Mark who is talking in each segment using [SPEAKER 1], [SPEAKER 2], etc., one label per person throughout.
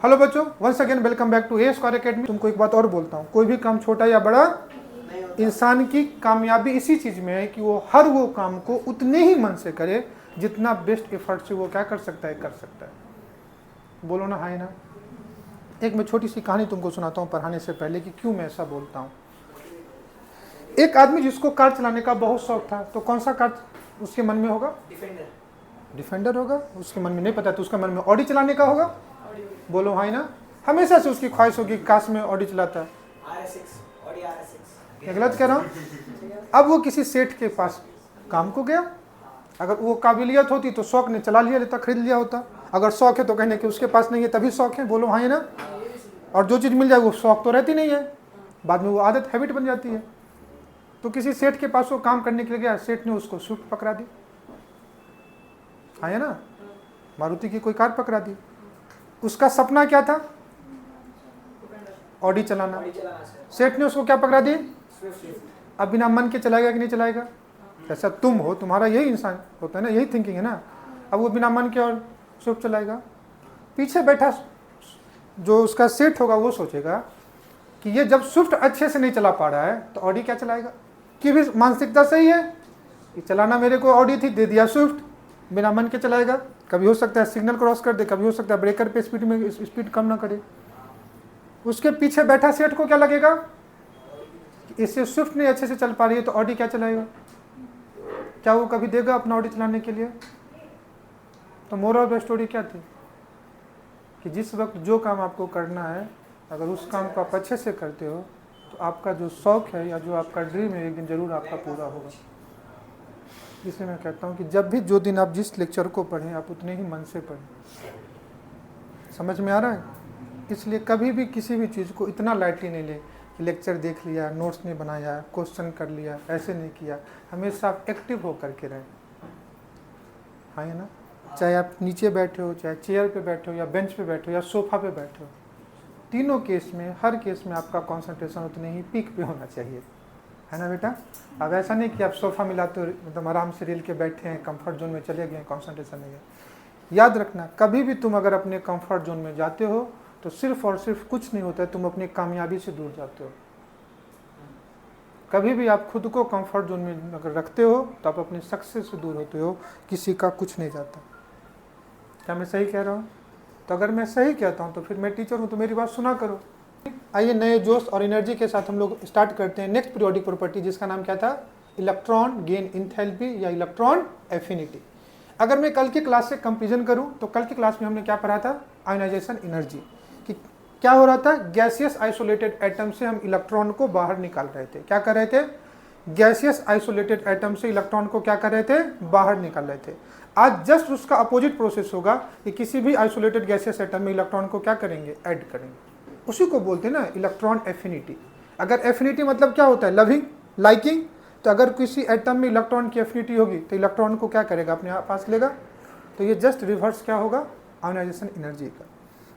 [SPEAKER 1] Hello बच्चों, once again welcome back to A Square Academy. तुमको एक बात और बोलता हूँ, कोई भी काम छोटा या बड़ा, इंसान की कामयाबी इसी चीज़ में है कि वो हर वो काम को उतने ही मन से करे जितना बेस्ट एफर्ट से वो क्या कर सकता है, कर सकता है। बोलो ना, हाय ना। एक मैं छोटी सी कहानी तुमको सुनाता हूँ पढ़ाने से पहले कि क्यों मैं ऐसा बोलता हूँ। एक आदमी जिसको कार चलाने का बहुत शौक था, तो कौन सा कार उसके मन में होगा? डिफेंडर होगा। उसके मन में नहीं पता तो उसका मन में ऑडी चलाने का होगा। बोलो हाय ना। हमेशा से उसकी ख्वाहिश होगी काश में ऑडी चलाता है। क्या गलत कह रहा हूँ? अब वो किसी सेठ के पास काम को गया। अगर वो काबिलियत होती तो शौक ने चला लिया लेता, खरीद लिया होता। अगर शौक है तो कहने कि उसके पास नहीं है तभी शौक है। बोलो हाय ना। और जो चीज़ मिल जाए वो शौक तो रहती नहीं है, बाद में वो आदत, हैबिट बन जाती है। तो किसी सेठ के पास वो काम करने के लिए गया, सेठ ने उसको स्विफ्ट पकड़ा दी। है ना, मारुति की कोई कार पकड़ा दी। उसका सपना क्या था? ऑडी चलाना। सेठ ने उसको क्या पकड़ा दी? अब बिना मन के चलाएगा कि नहीं चलाएगा? ऐसा तुम हो, तुम्हारा यही इंसान होता है ना, यही थिंकिंग है ना। अब वो बिना मन के और स्विफ्ट चलाएगा। पीछे बैठा जो उसका सेठ होगा वो सोचेगा कि ये जब स्विफ्ट अच्छे से नहीं चला पा रहा है तो ऑडी क्या चलाएगा। कि भी मानसिकता सही है कि चलाना मेरे को ऑडी थी, दे दिया स्विफ्ट, बिना मन के चलाएगा। कभी हो सकता है सिग्नल क्रॉस कर दे, कभी हो सकता है ब्रेकर पे स्पीड कम ना करे। उसके पीछे बैठा सेठ को क्या लगेगा कि इससे स्विफ्ट नहीं अच्छे से चल पा रही है तो ऑडी क्या चलाएगा। क्या वो कभी देगा अपना ऑडी चलाने के लिए? तो मोरल ऑफ द स्टोरी क्या थी कि जिस वक्त जो काम आपको करना है, अगर उस काम को आप अच्छे से करते हो तो आपका जो शौक है या जो आपका ड्रीम है एक दिन जरूर आपका पूरा होगा। इसलिए मैं कहता हूँ कि जब भी जो दिन आप जिस लेक्चर को पढ़ें आप उतने ही मन से पढ़ें। समझ में आ रहा है? इसलिए कभी भी किसी भी चीज़ को इतना लाइटली नहीं ले कि लेक्चर देख लिया, नोट्स नहीं बनाया, क्वेश्चन कर लिया, ऐसे नहीं किया। हमेशा आप एक्टिव हो करके रहें। हाँ है ना। चाहे आप नीचे बैठे हो, चाहे चेयर पे बैठे हो, या बेंच पे बैठे हो, या सोफा पे बैठे हो, तीनों केस में, हर केस में आपका कॉन्सेंट्रेशन उतने ही पीक पे होना चाहिए। है ना बेटा? अब ऐसा नहीं कि आप सोफा मिलाते हो, मतलब आराम से रेल के बैठे हैं, कंफर्ट जोन में चले गए, कॉन्सेंट्रेशन नहीं है। याद रखना, कभी भी तुम अगर अपने कंफर्ट जोन में जाते हो तो सिर्फ और सिर्फ कुछ नहीं होता है, तुम अपनी कामयाबी से दूर जाते हो। कभी भी आप खुद को कंफर्ट जोन में अगर रखते हो तो आप अपनी सक्सेस से दूर होते हो, किसी का कुछ नहीं जाता। क्या मैं सही कह रहा हूँ? तो अगर मैं सही कहता हूँ तो फिर मैं टीचर हूँ तो मेरी बात सुना करो। आइए नए जोश और एनर्जी के साथ हम लोग स्टार्ट करते हैं नेक्स्ट पीरियोडिक प्रॉपर्टी, जिसका नाम क्या था? इलेक्ट्रॉन गेन इंथैल्पी या इलेक्ट्रॉन एफिनिटी। अगर मैं कल की क्लास से कंपेरिजन करूं तो कल की क्लास में हमने क्या पढ़ा था? Ionization energy. कि क्या हो रहा था? गैसियस आइसोलेटेड एटम से हम इलेक्ट्रॉन को बाहर निकाल रहे थे। क्या कर रहे थे? गैसियस आइसोलेटेड एटम से इलेक्ट्रॉन को क्या कर रहे थे? बाहर निकाल रहे थे। आज जस्ट उसका अपोजिट प्रोसेस होगा कि किसी भी आइसोलेटेड गैसियस एटम में इलेक्ट्रॉन को क्या करेंगे? ऐड करेंगे। उसी को बोलते हैं ना इलेक्ट्रॉन एफिनिटी। अगर एफिनिटी मतलब क्या होता है? Loving, liking. तो अगर किसी एटम में इलेक्ट्रॉन की एफिनिटी होगी तो इलेक्ट्रॉन को क्या करेगा? अपने पास लेगा। तो ये जस्ट रिवर्स क्या होगा? आयोनाइजेशन एनर्जी का।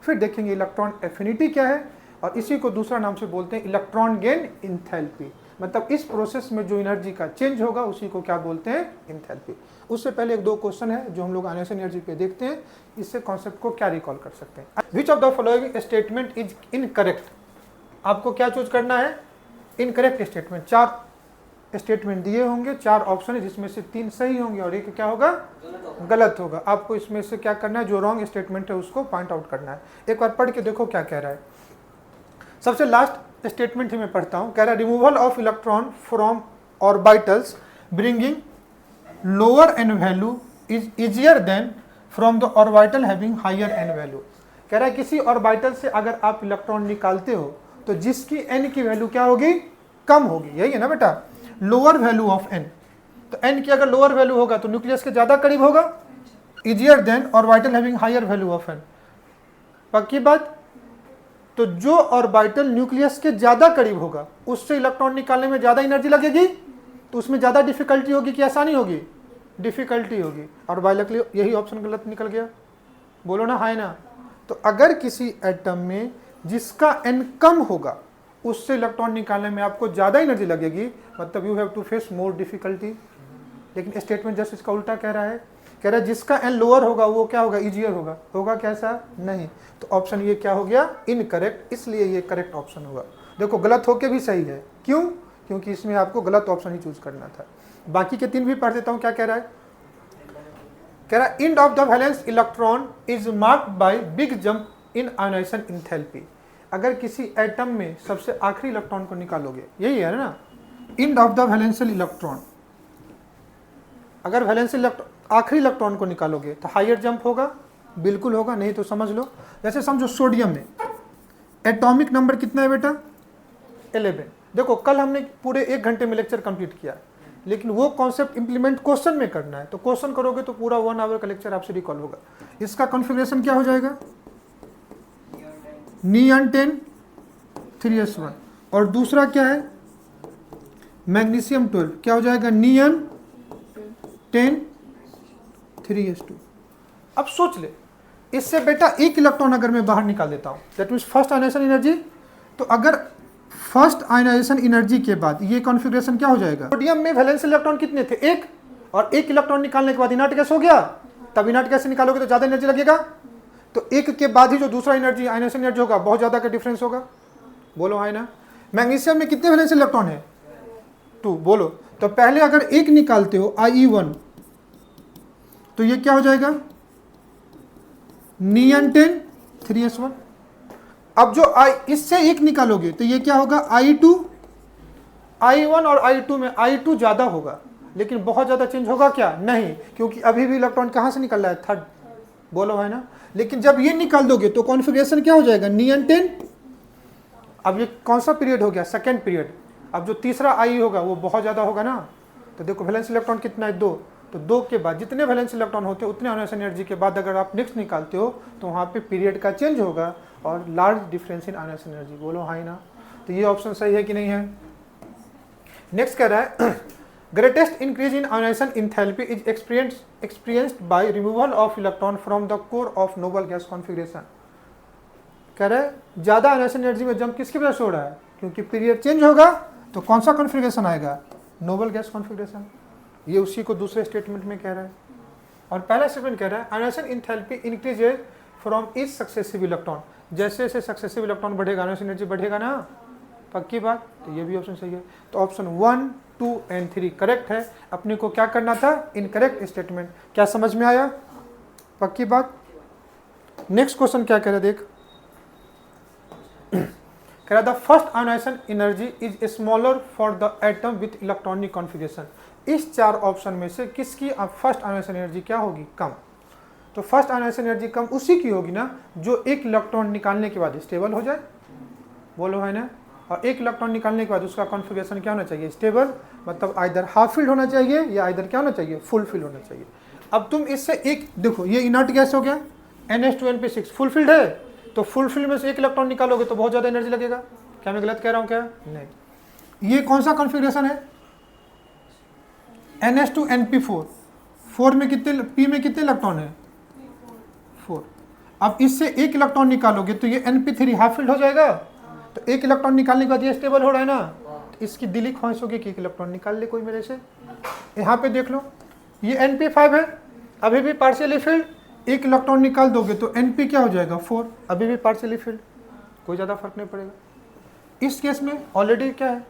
[SPEAKER 1] फिर देखेंगे इलेक्ट्रॉन एफिनिटी क्या है, और इसी को दूसरा नाम से बोलते हैं इलेक्ट्रॉन गेन इंथैल्पी। मतलब इस प्रोसेस में जो एनर्जी का चेंज होगा उसी को क्या बोलते हैं? इंथैल्पी। उससे पहले एक दो क्वेश्चन है जो हम लोग आयोनाइजेशन एनर्जी पे देखते हैं, इससे कॉन्सेप्ट को क्या रिकॉल कर सकते हैं। विच of the following statement is incorrect? आपको क्या चूज करना है? Incorrect statement. 4 स्टेटमेंट दिए होंगे, 4 ऑप्शन है, जिसमें से 3 सही होंगे और एक क्या होगा? गलत होगा। आपको इसमें से क्या करना है? जो रॉन्ग स्टेटमेंट है उसको पॉइंट आउट करना है। एक बार पढ़ के देखो क्या कह रहा है। सबसे लास्ट स्टेटमेंट ही मैं पढ़ता हूं। कह रहा है removal of electron from orbitals bringing lower N value is easier than from the orbital having higher N value. कह रहा है किसी ऑर्बिटल से अगर आप इलेक्ट्रॉन निकालते हो तो जिसकी एन की वैल्यू क्या होगी? कम होगी। यही है ना बेटा? Lower value of N. तो एन की अगर लोअर वैल्यू होगा तो न्यूक्लियस के ज्यादा करीब होगा, easier than orbital having higher value of N. पक्की बात? तो जो ऑर्बिटल न्यूक्लियस के ज्यादा करीब होगा उससे इलेक्ट्रॉन निकालने में ज्यादा एनर्जी लगेगी, तो उसमें ज्यादा डिफिकल्टी होगी कि आसानी होगी? डिफिकल्टी होगी। और बायोलॉजिकली यही ऑप्शन गलत निकल गया। बोलो ना हाय ना। तो अगर किसी एटम में जिसका एन कम होगा उससे इलेक्ट्रॉन निकालने में आपको ज्यादा एनर्जी लगेगी, मतलब you have to face more difficulty. लेकिन स्टेटमेंट जस्ट इसका उल्टा कह रहा है कह रहा है जिसका एन लोअर होगा वो क्या होगा, इजियर होगा। होगा कैसा, नहीं। तो ऑप्शन ये क्या हो गया, इनकरेक्ट, इसलिए ये करेक्ट ऑप्शन होगा। देखो गलत होके भी सही है, क्यों, क्योंकि इसमें आपको गलत ऑप्शन ही चूज करना था। बाकी के 3 भी पढ़ देता हूं, क्या कह रहा है, कह रहा है end of the valence electron is marked by big jump in ionization enthalpy. अगर किसी एटम में सबसे आखिरी इलेक्ट्रॉन को निकालोगे, यही है ना, end of the valence electron, अगर वैलेंशियल आखिरी इलेक्ट्रॉन को निकालोगे तो हायर जंप होगा, बिल्कुल होगा, नहीं तो समझ लो, जैसे समझो सोडियम में एटॉमिक नंबर कितना है बेटा, 11। देखो कल हमने पूरे 1 घंटे में लेक्चर कंप्लीट किया, लेकिन वो कॉन्सेप्ट इंप्लीमेंट क्वेश्चन में करना है, तो क्वेश्चन करोगे तो पूरा 1 आवर का लेक्चर आपसे रिकॉल होगा। इसका कॉन्फ़िगरेशन क्या हो जाएगा, नियॉन 10 3s1, और दूसरा क्या है मैग्नीशियम 12, क्या हो जाएगा नियॉन 10 3s2। अब सोच ले, इससे बेटा 1 इलेक्ट्रॉन अगर मैं बाहर निकाल देता हूं, that means first ionization energy, तो अगर फर्स्ट आयनाइजेशन एनर्जी के बाद ये कॉन्फ़िगरेशन क्या हो जाएगा, सोडियम में वैलेंशियल इलेक्ट्रॉन कितने थे, 1, और 1 इलेक्ट्रॉन निकालने के बाद इनर्ट गैस हो गया, तब इनर्ट गैस से निकालोगे तो ज्यादा एनर्जी लगेगा, तो 1 के बाद ही जो दूसरा एनर्जी आयनाइजेशन एनर्जी होगा बहुत ज्यादा का डिफरेंस होगा, बोलो है ना। मैग्नीशियम में कितने वैलेंशियल इलेक्ट्रॉन है, 2, बोलो। तो पहले अगर 1 निकालते हो IE1, तो ये क्या हो जाएगा नियॉन 10 3s1। अब जो इससे 1 निकालोगे तो ये क्या होगा I2, I1 और I2 में I2 ज्यादा होगा, लेकिन बहुत ज्यादा चेंज होगा क्या, नहीं, क्योंकि अभी भी इलेक्ट्रॉन कहां से निकल रहा है, 3rd, बोलो है ना। लेकिन जब ये निकाल दोगे तो कॉन्फ़िगरेशन क्या हो जाएगा, नियॉन 10। अब ये कौन सा पीरियड हो गया, सेकेंड पीरियड। अब जो तीसरा आई होगा वो बहुत ज्यादा होगा ना, तो देखो वैलेंस इलेक्ट्रॉन कितना है, 2, तो 2 के बाद जितने वैलेंस इलेक्ट्रॉन होते हैं उतने आयनाइजेशन एनर्जी के बाद अगर आप नेक्स्ट निकालते हो तो वहाँ पे पीरियड का चेंज होगा और large difference in ionization energy, बोलो हाँ ना। तो ये ऑप्शन सही है कि नहीं है। नेक्स्ट कह रहा है greatest increase in ionization enthalpy is experienced by removal of electron from the core of noble gas configuration. कह रहा है ज्यादा आयनाइजेशन एनर्जी में जंप किसकी वजह से हो रहा है, क्योंकि पीरियड चेंज होगा, तो कौन सा कॉन्फिगरेशन आएगा, नोबल गैस कॉन्फिगरेशन। ये उसी को दूसरे स्टेटमेंट में कह रहा है। और पहला स्टेटमेंट कह रहा है ionization enthalpy increases from each successive electron, जैसे जैसे सक्सेसिव इलेक्ट्रॉन बढ़ेगा आयनाइजेशन एनर्जी बढ़ेगा ना, पक्की बात। तो ये भी ऑप्शन सही है। तो ऑप्शन 1, 2 एंड 3 करेक्ट है। अपने को क्या करना था, इनकरेक्ट स्टेटमेंट। क्या समझ में आया, पक्की बात। नेक्स्ट क्वेश्चन क्या कह रहा है देख, कह रहा the first ionization energy is smaller for the atom with electronic configuration. इस 4 ऑप्शन में से किसकी फर्स्ट आयनाइजेशन एनर्जी क्या होगी, कम। तो फर्स्ट आयनाइजेशन एनर्जी कम उसी की होगी ना जो 1 इलेक्ट्रॉन निकालने के बाद स्टेबल हो जाए, बोलो है ना। और 1 इलेक्ट्रॉन निकालने के बाद उसका कॉन्फिगरेशन क्या होना चाहिए, स्टेबल, मतलब आइदर हाफ फील्ड होना चाहिए या आइदर क्या होना चाहिए, फुल फील्ड होना चाहिए। अब तुम इससे एक देखो, ये इनर्ट गैस हो गया NH2NP6 फुल फील्ड है, तो फुल फील्ड में से 1 इलेक्ट्रॉन निकालोगे तो बहुत ज्यादा एनर्जी लगेगा। क्या मैं गलत कह रहा हूँ क्या, नहीं। ये कौन सा कॉन्फिगरेशन है, NH2NP4, 4 में कितने, P में कितने इलेक्ट्रॉन है, 4। अब इससे 1 इलेक्ट्रॉन निकालोगे तो ये NP3 हाफ फील्ड हो जाएगा। तो 1 इलेक्ट्रॉन निकालने के बाद ये स्टेबल हो रहा है ना, तो इसकी दिली ख्वाहिश होगी कि 1 इलेक्ट्रॉन निकाल ले कोई मेरे से। यहाँ पे देख लो, ये NP5 है, अभी भी पार्शियली फील्ड, 1 इलेक्ट्रॉन निकाल दोगे तो NP क्या हो जाएगा, 4, अभी भी पार्शियली फील्ड, कोई ज़्यादा फर्क नहीं पड़ेगा। इस केस में ऑलरेडी क्या है,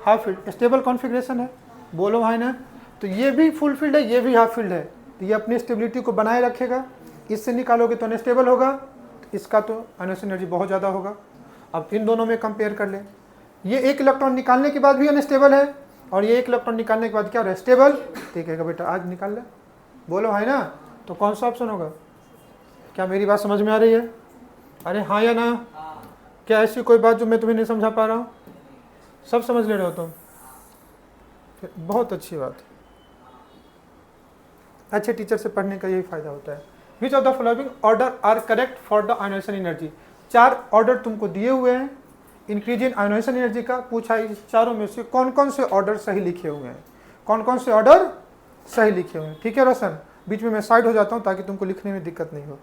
[SPEAKER 1] हाफ फील्ड, स्टेबल कॉन्फिगरेशन है, बोलो भाई ना। तो ये भी फुल फील्ड है, ये भी हाफ फील्ड है, तो ये अपनी स्टेबिलिटी को बनाए रखेगा। इससे निकालोगे तो अनस्टेबल होगा, इसका तो आयनाइजेशन एनर्जी बहुत ज़्यादा होगा। अब इन दोनों में कंपेयर कर ले, ये 1 इलेक्ट्रॉन निकालने के बाद भी अनस्टेबल है और ये 1 इलेक्ट्रॉन निकालने के बाद क्या हो रहा है, स्टेबल। ठीक है बेटा आज निकाल ले, बोलो है ना। तो कौन सा ऑप्शन होगा, क्या मेरी बात समझ में आ रही है, अरे हाँ या ना। क्या ऐसी कोई बात जो मैं तुम्हें नहीं समझा पा रहा हूँ, सब समझ ले रहे हो तुम, बहुत अच्छी बात। अच्छे टीचर से पढ़ने का यही फायदा होता है। Which of the following order are correct for the ionization energy. 4 order तुमको दिए हुए हैं इंक्रीज इन आयनाइजेशन एनर्जी का, पूछा इस चारों में से कौन कौन से ऑर्डर सही लिखे हुए हैं, कौन कौन से ऑर्डर सही लिखे हुए हैं। ठीक है रोशन, बीच में मैं साइड हो जाता हूं ताकि तुमको लिखने में दिक्कत नहीं हो।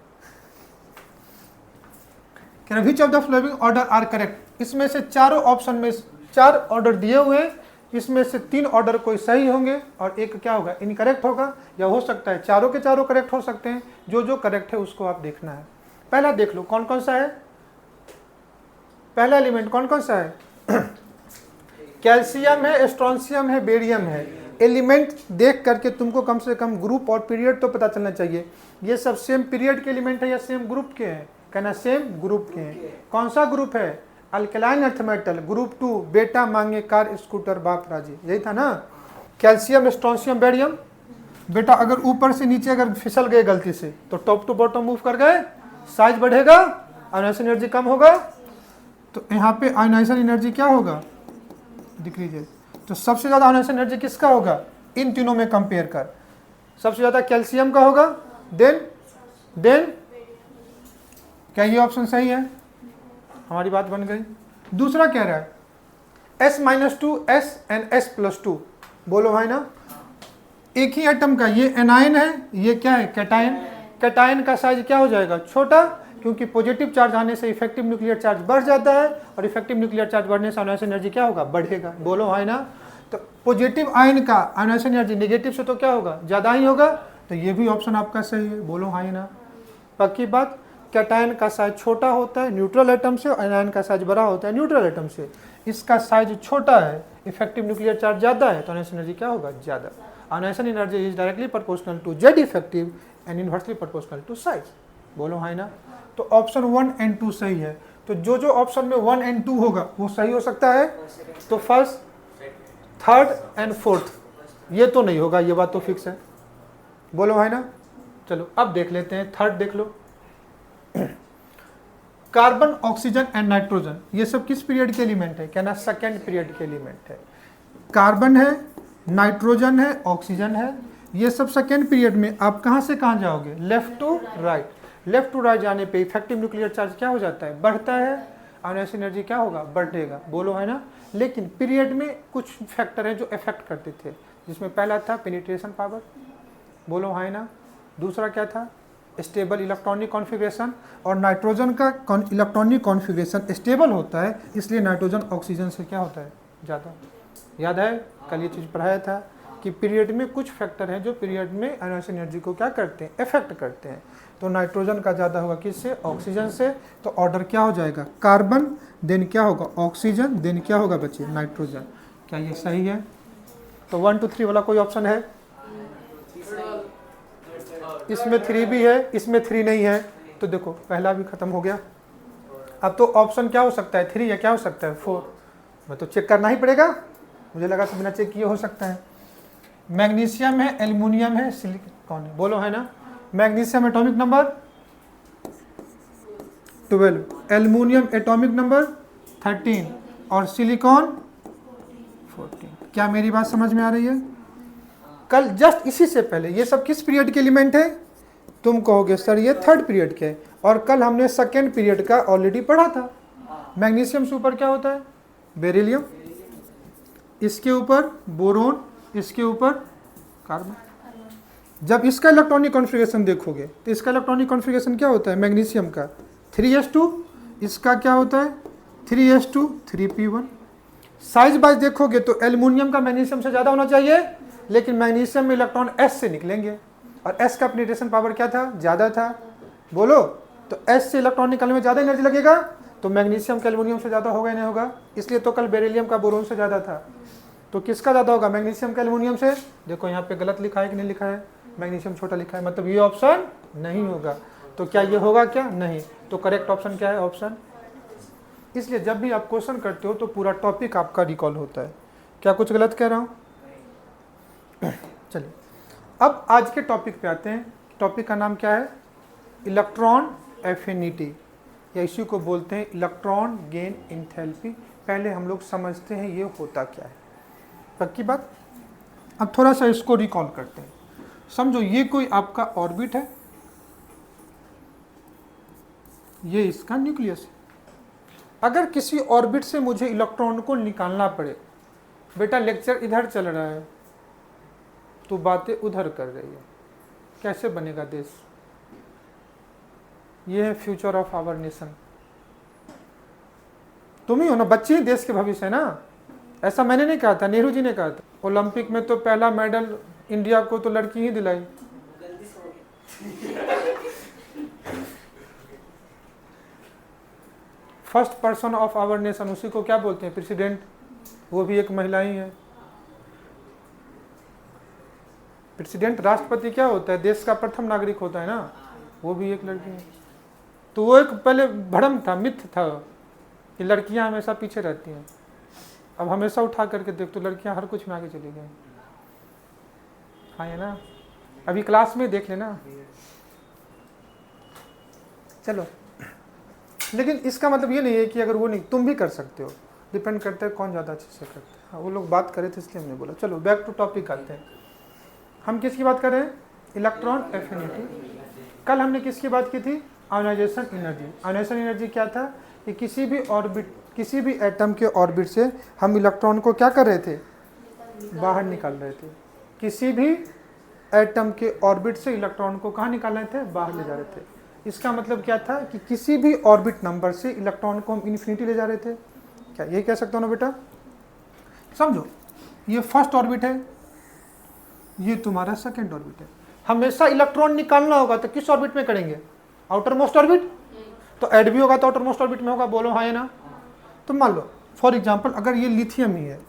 [SPEAKER 1] Which of the following order are correct, इसमें से चारों ऑप्शन में 4 ऑर्डर दिए हुए हैं इसमें से 3 ऑर्डर कोई सही होंगे और एक क्या होगा, इनकरेक्ट होगा, या हो सकता है चारों के चारों करेक्ट हो सकते हैं। जो जो करेक्ट है उसको आप देखना है। पहला देख लो कौन कौन सा है, पहला एलिमेंट कौन कौन सा है कैल्शियम है, स्ट्रोंशियम है, बेरियम है। एलिमेंट देख करके तुमको कम से कम ग्रुप और पीरियड तो पता चलना चाहिए। ये सब सेम पीरियड के एलिमेंट है या सेम ग्रुप के हैं, कहना सेम ग्रुप के हैं। कौन सा ग्रुप है, अल्कलाइन अर्थ मेटल, ग्रुप 2, बेटा मांगे कार स्कूटर बाप राजी, यही था ना। कैल्शियम, स्ट्रोंशियम, बेरियम, बेटा अगर ऊपर से नीचे अगर फिसल गए गलती से तो टॉप टू बॉटम मूव कर गए, साइज बढ़ेगा, आयोनाइजेशन एनर्जी कम होगा, तो यहाँ पे आयोनाइजेशन एनर्जी क्या होगा, डिक्रीजेस। तो सबसे ज्यादा आयोनाइजेशन एनर्जी किसका होगा, इन तीनों में कंपेयर कर, सबसे ज्यादा कैल्शियम का होगा, देन क्या ये ऑप्शन सही है, हमारी बात बन गई। दूसरा कह रहा है S-2 S एंड S+2, बोलो भाई ना, एक ही एटम का, ये एनायन है, ये क्या है कैटायन। कैटायन का साइज क्या हो जाएगा, छोटा, क्योंकि पॉजिटिव चार्ज आने से इफेक्टिव न्यूक्लियर चार्ज बढ़ जाता है, और इफेक्टिव न्यूक्लियर चार्ज बढ़ने से आयोनाइजेशन एनर्जी क्या होगा, बढ़ेगा, बोलो भाई ना। तो पॉजिटिव आयन का आयोनाइजेशन एनर्जी नेगेटिव से तो क्या होगा, ज्यादा ही होगा, तो ये भी ऑप्शन आपका सही है, बोलो भाई ना। पक्की बात, कैटायन का साइज छोटा होता है न्यूट्रल एटम से, और एनायन का साइज बड़ा होता है न्यूट्रल एटम से। इसका साइज छोटा है, इफेक्टिव न्यूक्लियर चार्ज ज्यादा है, तो आयोनाइजेशन एनर्जी क्या होगा, ज्यादा। Ionization energy is directly proportional to Z effective and inversely proportional to size, बोलो भाई ना। तो ऑप्शन 1 एंड 2 सही है। तो जो जो ऑप्शन में 1 एंड 2 होगा वो सही हो सकता है। तो फर्स्ट, थर्ड एंड फोर्थ ये तो नहीं होगा, ये बात तो फिक्स है, बोलो भाई ना। चलो अब देख लेते हैं, थर्ड देख लो। कार्बन, ऑक्सीजन एंड नाइट्रोजन, ये सब किस पीरियड के एलिमेंट है, कहना सेकेंड पीरियड के एलिमेंट है। कार्बन है, नाइट्रोजन है, ऑक्सीजन है, ये सब सेकेंड पीरियड में। आप कहां से कहां जाओगे, left to right. Left to right जाने पे इफेक्टिव न्यूक्लियर चार्ज क्या हो जाता है, बढ़ता है, आयोनाइजेशन एनर्जी क्या होगा, बढ़ेगा, बोलो है ना। लेकिन पीरियड में कुछ फैक्टर हैं जो इफेक्ट करते थे, जिसमें पहला था पेनिट्रेशन पावर, बोलो है ना। दूसरा क्या था, स्टेबल इलेक्ट्रॉनिक कॉन्फ़िगरेशन, और नाइट्रोजन का इलेक्ट्रॉनिक कॉन्फ़िगरेशन स्टेबल होता है, इसलिए नाइट्रोजन ऑक्सीजन से क्या होता है, ज़्यादा। याद है कल ये चीज़ पढ़ाया था कि पीरियड में कुछ फैक्टर हैं जो पीरियड में आयोनाइजेशन एनर्जी को क्या करते हैं, इफेक्ट करते हैं। तो नाइट्रोजन का ज़्यादा होगा किससे, ऑक्सीजन से। तो ऑर्डर क्या हो जाएगा, कार्बन, देन क्या होगा, ऑक्सीजन, देन क्या होगा बच्चे, नाइट्रोजन। क्या ये सही है। तो 1 2 3 वाला कोई ऑप्शन है, इसमें 3 भी है, इसमें 3 नहीं है, तो देखो पहला भी खत्म हो गया। अब तो ऑप्शन क्या हो सकता है, 3 या क्या हो सकता है, 4। मैं तो चेक करना ही पड़ेगा, मुझे लगा तो बिना चेक किए हो सकता है। मैग्नीशियम है, एल्युमिनियम है, सिलिकॉन है, बोलो है ना। Magnesium atomic number 12, aluminium atomic number 13 और सिलिकॉन 14। क्या मेरी बात समझ में आ रही है। कल जस्ट इसी से पहले ये सब किस पीरियड के एलिमेंट है, तुम कहोगे सर ये थर्ड पीरियड के, और कल हमने सेकेंड पीरियड का ऑलरेडी पढ़ा था। मैग्नीशियम से ऊपर क्या होता है, बेरिलियम, इसके ऊपर बोरोन, इसके ऊपर कार्बन। जब इसका इलेक्ट्रॉनिक कॉन्फ़िगरेशन देखोगे तो इसका इलेक्ट्रॉनिक कॉन्फ़िगरेशन क्या होता है, मैग्नीशियम का 3s2, इसका क्या होता है 3s2 3p1। साइज वाइज देखोगे तो एल्युमिनियम का मैग्नीशियम से ज़्यादा होना चाहिए, लेकिन मैग्नीशियम में इलेक्ट्रॉन s से निकलेंगे, और s का पेनिट्रेशन पावर क्या था, ज़्यादा था, बोलो। तो s से इलेक्ट्रॉन निकलने में ज़्यादा एनर्जी लगेगा, तो मैग्नीशियम का एल्युमिनियम से ज़्यादा होगा या नहीं होगा। इसलिए तो कल बेरिलियम का बोरोन से ज़्यादा था, तो किसका ज़्यादा होगा, मैग्नीशियम का एल्युमिनियम से। देखो यहाँ पे गलत लिखा है कि नहीं लिखा है, मैग्नीशियम छोटा लिखा है, मतलब ये ऑप्शन नहीं होगा। तो क्या ये होगा, क्या नहीं। तो करेक्ट ऑप्शन क्या है, ऑप्शन। इसलिए जब भी आप क्वेश्चन करते हो तो पूरा टॉपिक आपका रिकॉल होता है। क्या कुछ गलत कह रहा हूँ। चलिए अब आज के टॉपिक पे आते हैं। टॉपिक का नाम क्या है, इलेक्ट्रॉन एफिनिटी, या इसी को बोलते हैं इलेक्ट्रॉन गेन एंथैल्पी। पहले हम लोग समझते हैं ये होता क्या है, पक्की बात। अब थोड़ा सा इसको रिकॉल करते हैं। समझो ये कोई आपका ऑर्बिट है, ये इसका न्यूक्लियस है। अगर किसी ऑर्बिट से मुझे इलेक्ट्रॉन को निकालना पड़े, बेटा लेक्चर इधर चल रहा है तो बातें उधर कर रही है, कैसे बनेगा देश। ये है फ्यूचर ऑफ आवर नेशन। तुम ही हो ना, बच्चे ही देश के भविष्य है ना। ऐसा मैंने नहीं कहा था, नेहरू जी ने कहा था। ओलंपिक में तो पहला मेडल इंडिया को तो लड़की ही दिलाई। First person of our nation, उसी को क्या बोलते हैं, प्रेसिडेंट, वो भी एक महिला ही है। प्रेसिडेंट, राष्ट्रपति क्या होता है, देश का प्रथम नागरिक होता है ना, वो भी एक लड़की है। तो वो एक पहले भ्रम था, मिथ था कि लड़कियां हमेशा पीछे रहती हैं। अब हमेशा उठा करके देख तो लड़कियां हर कुछ में आगे चली गई। हाँ है ना, अभी क्लास में देख लेना। चलो, लेकिन इसका मतलब ये नहीं है कि अगर वो नहीं, तुम भी कर सकते हो, डिपेंड करता है कौन ज़्यादा अच्छे से करते हैं। हाँ, वो लोग बात करे थे इसलिए हमने बोला। चलो बैक टू टॉपिक आते हैं। हम किसकी बात कर रहे हैं, इलेक्ट्रॉन एफिनिटी। कल हमने किसकी बात की थी, आयोनाइजेशन एनर्जी। आयोनाइजेशन एनर्जी क्या था कि किसी भी ऑर्बिट, किसी भी एटम के ऑर्बिट से हम इलेक्ट्रॉन को क्या कर रहे थे, बाहर निकाल रहे थे। किसी भी एटम के ऑर्बिट से इलेक्ट्रॉन को कहाँ निकाल रहे थे, बाहर ले जा रहे थे। इसका मतलब क्या था कि किसी भी ऑर्बिट नंबर से इलेक्ट्रॉन को हम इन्फिनिटी ले जा रहे थे। क्या ये कह सकते हो ना बेटा, समझो, ये फर्स्ट ऑर्बिट है, ये तुम्हारा सेकेंड ऑर्बिट है। हमेशा इलेक्ट्रॉन निकालना होगा तो किस ऑर्बिट में करेंगे, आउटर मोस्ट ऑर्बिट। तो ऐड भी होगा तो आउटर मोस्ट ऑर्बिट में होगा, बोलो हाँ या ना। तो मान लो फॉर एग्जांपल अगर ये लिथियम ही है,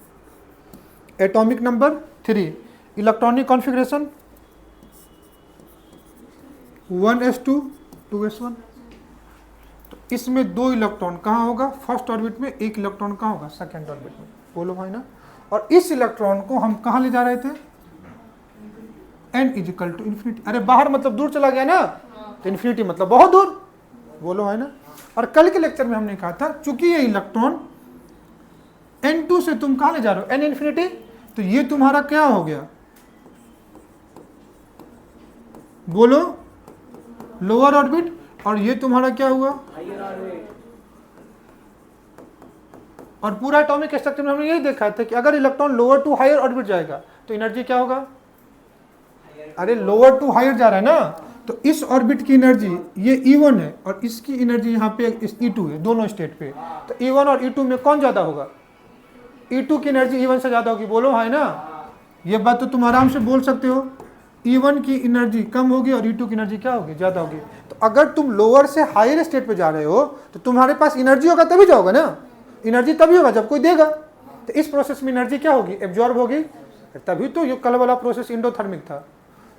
[SPEAKER 1] atomic number 3, electronic configuration 1s2 2s1, तो इसमें 2 इलेक्ट्रॉन कहाँ होगा, फर्स्ट ऑर्बिट में, 1 इलेक्ट्रॉन कहाँ होगा, सेकेंड ऑर्बिट में, बोलो भाई ना। और इस इलेक्ट्रॉन को हम कहाँ ले जा रहे थे, n इजिकल टू इन्फिनिटी। अरे बाहर मतलब दूर चला गया ना, तो इन्फिनिटी मतलब बहुत दूर, बोलो है ना। और कल के लेक्चर में हमने कहा था चूंकि ये इलेक्ट्रॉन n2 से तुम कहाँ ले जा रहे हो, n इन्फिनिटी, तो ये तुम्हारा क्या हो गया, बोलो लोअर ऑर्बिट, और ये तुम्हारा क्या हुआ, और पूरा एटॉमिक स्ट्रक्चर में हमने यही देखा था कि अगर electron lower to higher orbit जाएगा तो एनर्जी क्या होगा, अरे लोअर टू हायर जा रहा है ना, तो इस ऑर्बिट की एनर्जी ये E1 है और इसकी एनर्जी यहाँ पे E2 है, दोनों स्टेट पे। तो E1 और E2 में कौन ज्यादा होगा, E2 की एनर्जी E1 से ज्यादा होगी, बोलो है ना। ये बात तो तुम आराम से बोल सकते हो, E1 की एनर्जी कम होगी और E2 की एनर्जी क्या होगी, ज्यादा होगी। तो अगर तुम लोअर से हायर स्टेट पे जा रहे हो तो तुम्हारे पास एनर्जी होगा तभी जाओगे ना, एनर्जी तभी होगा जब कोई देगा। तो इस प्रोसेस में एनर्जी क्या होगी, एब्जॉर्ब होगी, तभी तो ये कल वाला प्रोसेस इंडोथर्मिक था।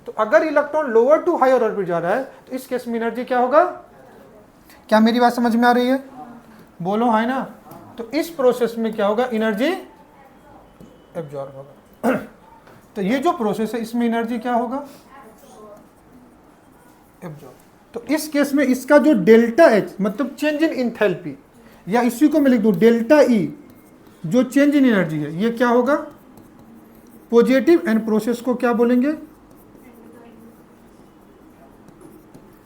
[SPEAKER 1] तो अगर electron lower to higher orbit जा रहा है तो इस केस में एनर्जी क्या होगा, क्या मेरी बात समझ में आ रही है, बोलो है ना। तो इस प्रोसेस में क्या होगा, एनर्जी एब्जॉर्ब होगा। तो ये जो प्रोसेस है इसमें एनर्जी क्या होगा, एब्जॉर्ब। तो इस केस में इसका जो डेल्टा एच मतलब चेंज इन इंथैल्पी, या इसी को मैं लिख दूं डेल्टा ई, जो चेंज इन एनर्जी है, ये क्या होगा, पॉजिटिव। एंड प्रोसेस को क्या बोलेंगे,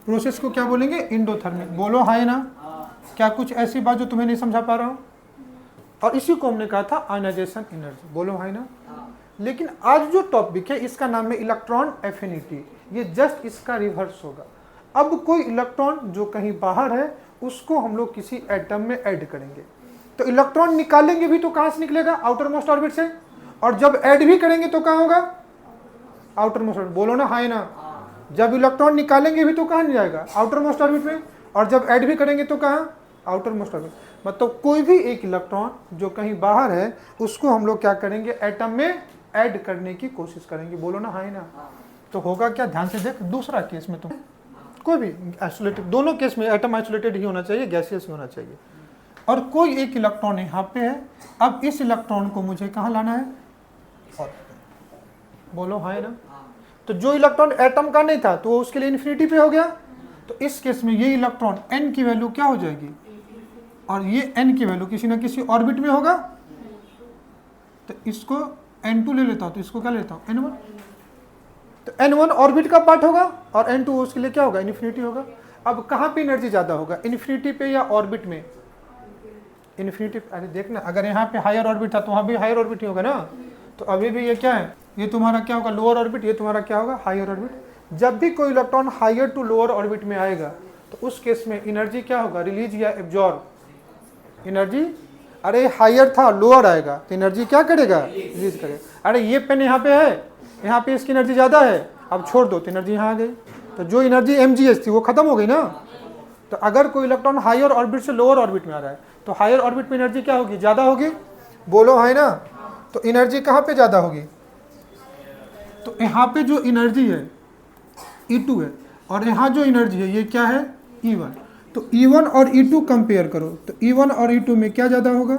[SPEAKER 1] प्रोसेस को क्या बोलेंगे, इंडोथर्मिक, बोलो हाय ना। क्या कुछ ऐसी बात जो तुम्हें नहीं समझा पा रहा हूं, और इसी को हमने कहा था आयोनाइजेशन एनर्जी, बोलो हाय ना। लेकिन आज जो टॉपिक है इसका नाम है इलेक्ट्रॉन एफिनिटी, ये जस्ट इसका रिवर्स होगा। अब कोई इलेक्ट्रॉन जो कहीं बाहर है उसको हम लोग किसी एटम में ऐड करेंगे, तो इलेक्ट्रॉन निकालेंगे भी तो कहां से निकलेगा, आउटर मोस्ट ऑर्बिट से, और जब ऐड भी करेंगे तो कहां होगा, आउटर मोस्ट ऑर्बिट, बोलो ना हाय ना। जब इलेक्ट्रॉन निकालेंगे भी तो कहां नहीं जाएगा, आउटर मोस्ट ऑर्बिट में, और जब ऐड भी करेंगे तो कहां, आउटर मोस्ट ऑर्बिट। मतलब कोई भी एक इलेक्ट्रॉन जो कहीं बाहर है उसको हम लोग क्या करेंगे, एटम में ऐड करने की कोशिश करेंगे, बोलो ना हाय ना। तो होगा क्या, ध्यान से देख, दूसरा केस में तुम कोई भी आइसोलेटेड, दोनों केस में एटम आइसोलेटेड ही होना चाहिए, गैसियस ही होना चाहिए, और कोई एक इलेक्ट्रॉन यहाँ पे है। अब इस इलेक्ट्रॉन को मुझे कहाँ लाना है, बोलो हाय ना। तो जो इलेक्ट्रॉन एटम का नहीं था तो उसके लिए इन्फिनिटी पे हो गया, तो इस केस में ये इलेक्ट्रॉन n की वैल्यू क्या हो जाएगी, और ये n की वैल्यू किसी ना किसी ऑर्बिट में होगा, तो इसको n2 ले लेता हूं, तो इसको क्या लेता हूं, n1। तो n1 ऑर्बिट का पार्ट होगा और n2 उसके लिए क्या होगा, इन्फिनिटी होगा। अब कहाँ पे एनर्जी ज्यादा होगा, इन्फिनिटी पे या ऑर्बिट में, इन्फिनिटी। अरे देखना, अगर यहाँ पे हायर ऑर्बिट था तो वहाँ भी हायर ऑर्बिट ही होगा ना। तो अभी भी ये क्या है, ये तुम्हारा क्या होगा, लोअर ऑर्बिट, ये तुम्हारा क्या होगा, हायर ऑर्बिट। जब भी कोई electron higher to lower orbit में आएगा तो उस केस में एनर्जी क्या होगा, रिलीज या एब्जॉर्ब, एनर्जी अरे हायर था, लोअर आएगा तो एनर्जी क्या करेगा, रिलीज करेगा। अरे ये पेन यहाँ पे है, यहाँ पे इसकी एनर्जी ज़्यादा है, अब छोड़ दो तो एनर्जी यहाँ आ गई, तो जो एनर्जी mgh थी वो खत्म हो गई ना। तो अगर कोई इलेक्ट्रॉन हायर ऑर्बिट से लोअर ऑर्बिट में आ रहा है तो हायर ऑर्बिट में एनर्जी क्या होगी, ज़्यादा होगी, बोलो है ना। तो एनर्जी कहाँ पे ज़्यादा होगी, तो यहाँ पे जो एनर्जी है E2 है और यहाँ जो एनर्जी है ये क्या है, E1। तो E1 और E2 कंपेयर करो, तो E1 और E2 में क्या ज़्यादा होगा,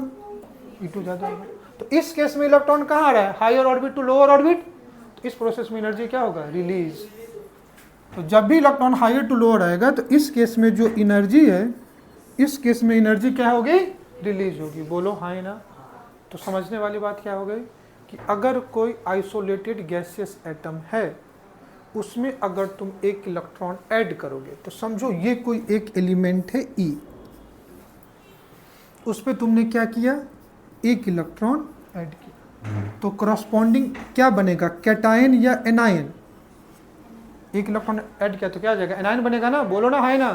[SPEAKER 1] E2 ज़्यादा होगा। तो इस केस में इलेक्ट्रॉन कहाँ आ रहा है, higher orbit to lower orbit, तो इस प्रोसेस में एनर्जी क्या होगा, रिलीज। तो जब भी इलेक्ट्रॉन हायर टू लोअर आएगा तो इस केस में जो एनर्जी है, इस केस में एनर्जी क्या होगी, रिलीज होगी, बोलो हाँ ना। तो समझने वाली बात क्या हो गई कि अगर कोई आइसोलेटेड गैसियस एटम है उसमें अगर तुम एक इलेक्ट्रॉन ऐड करोगे तो समझो ये कोई एक एलिमेंट है E, उस पर तुमने क्या किया, एक इलेक्ट्रॉन ऐड किया, तो करस्पॉन्डिंग क्या बनेगा, कैटायन या एनायन। एक इलेक्ट्रॉन ऐड किया तो क्या आ जाएगा, एनायन बनेगा ना, बोलो ना है ना।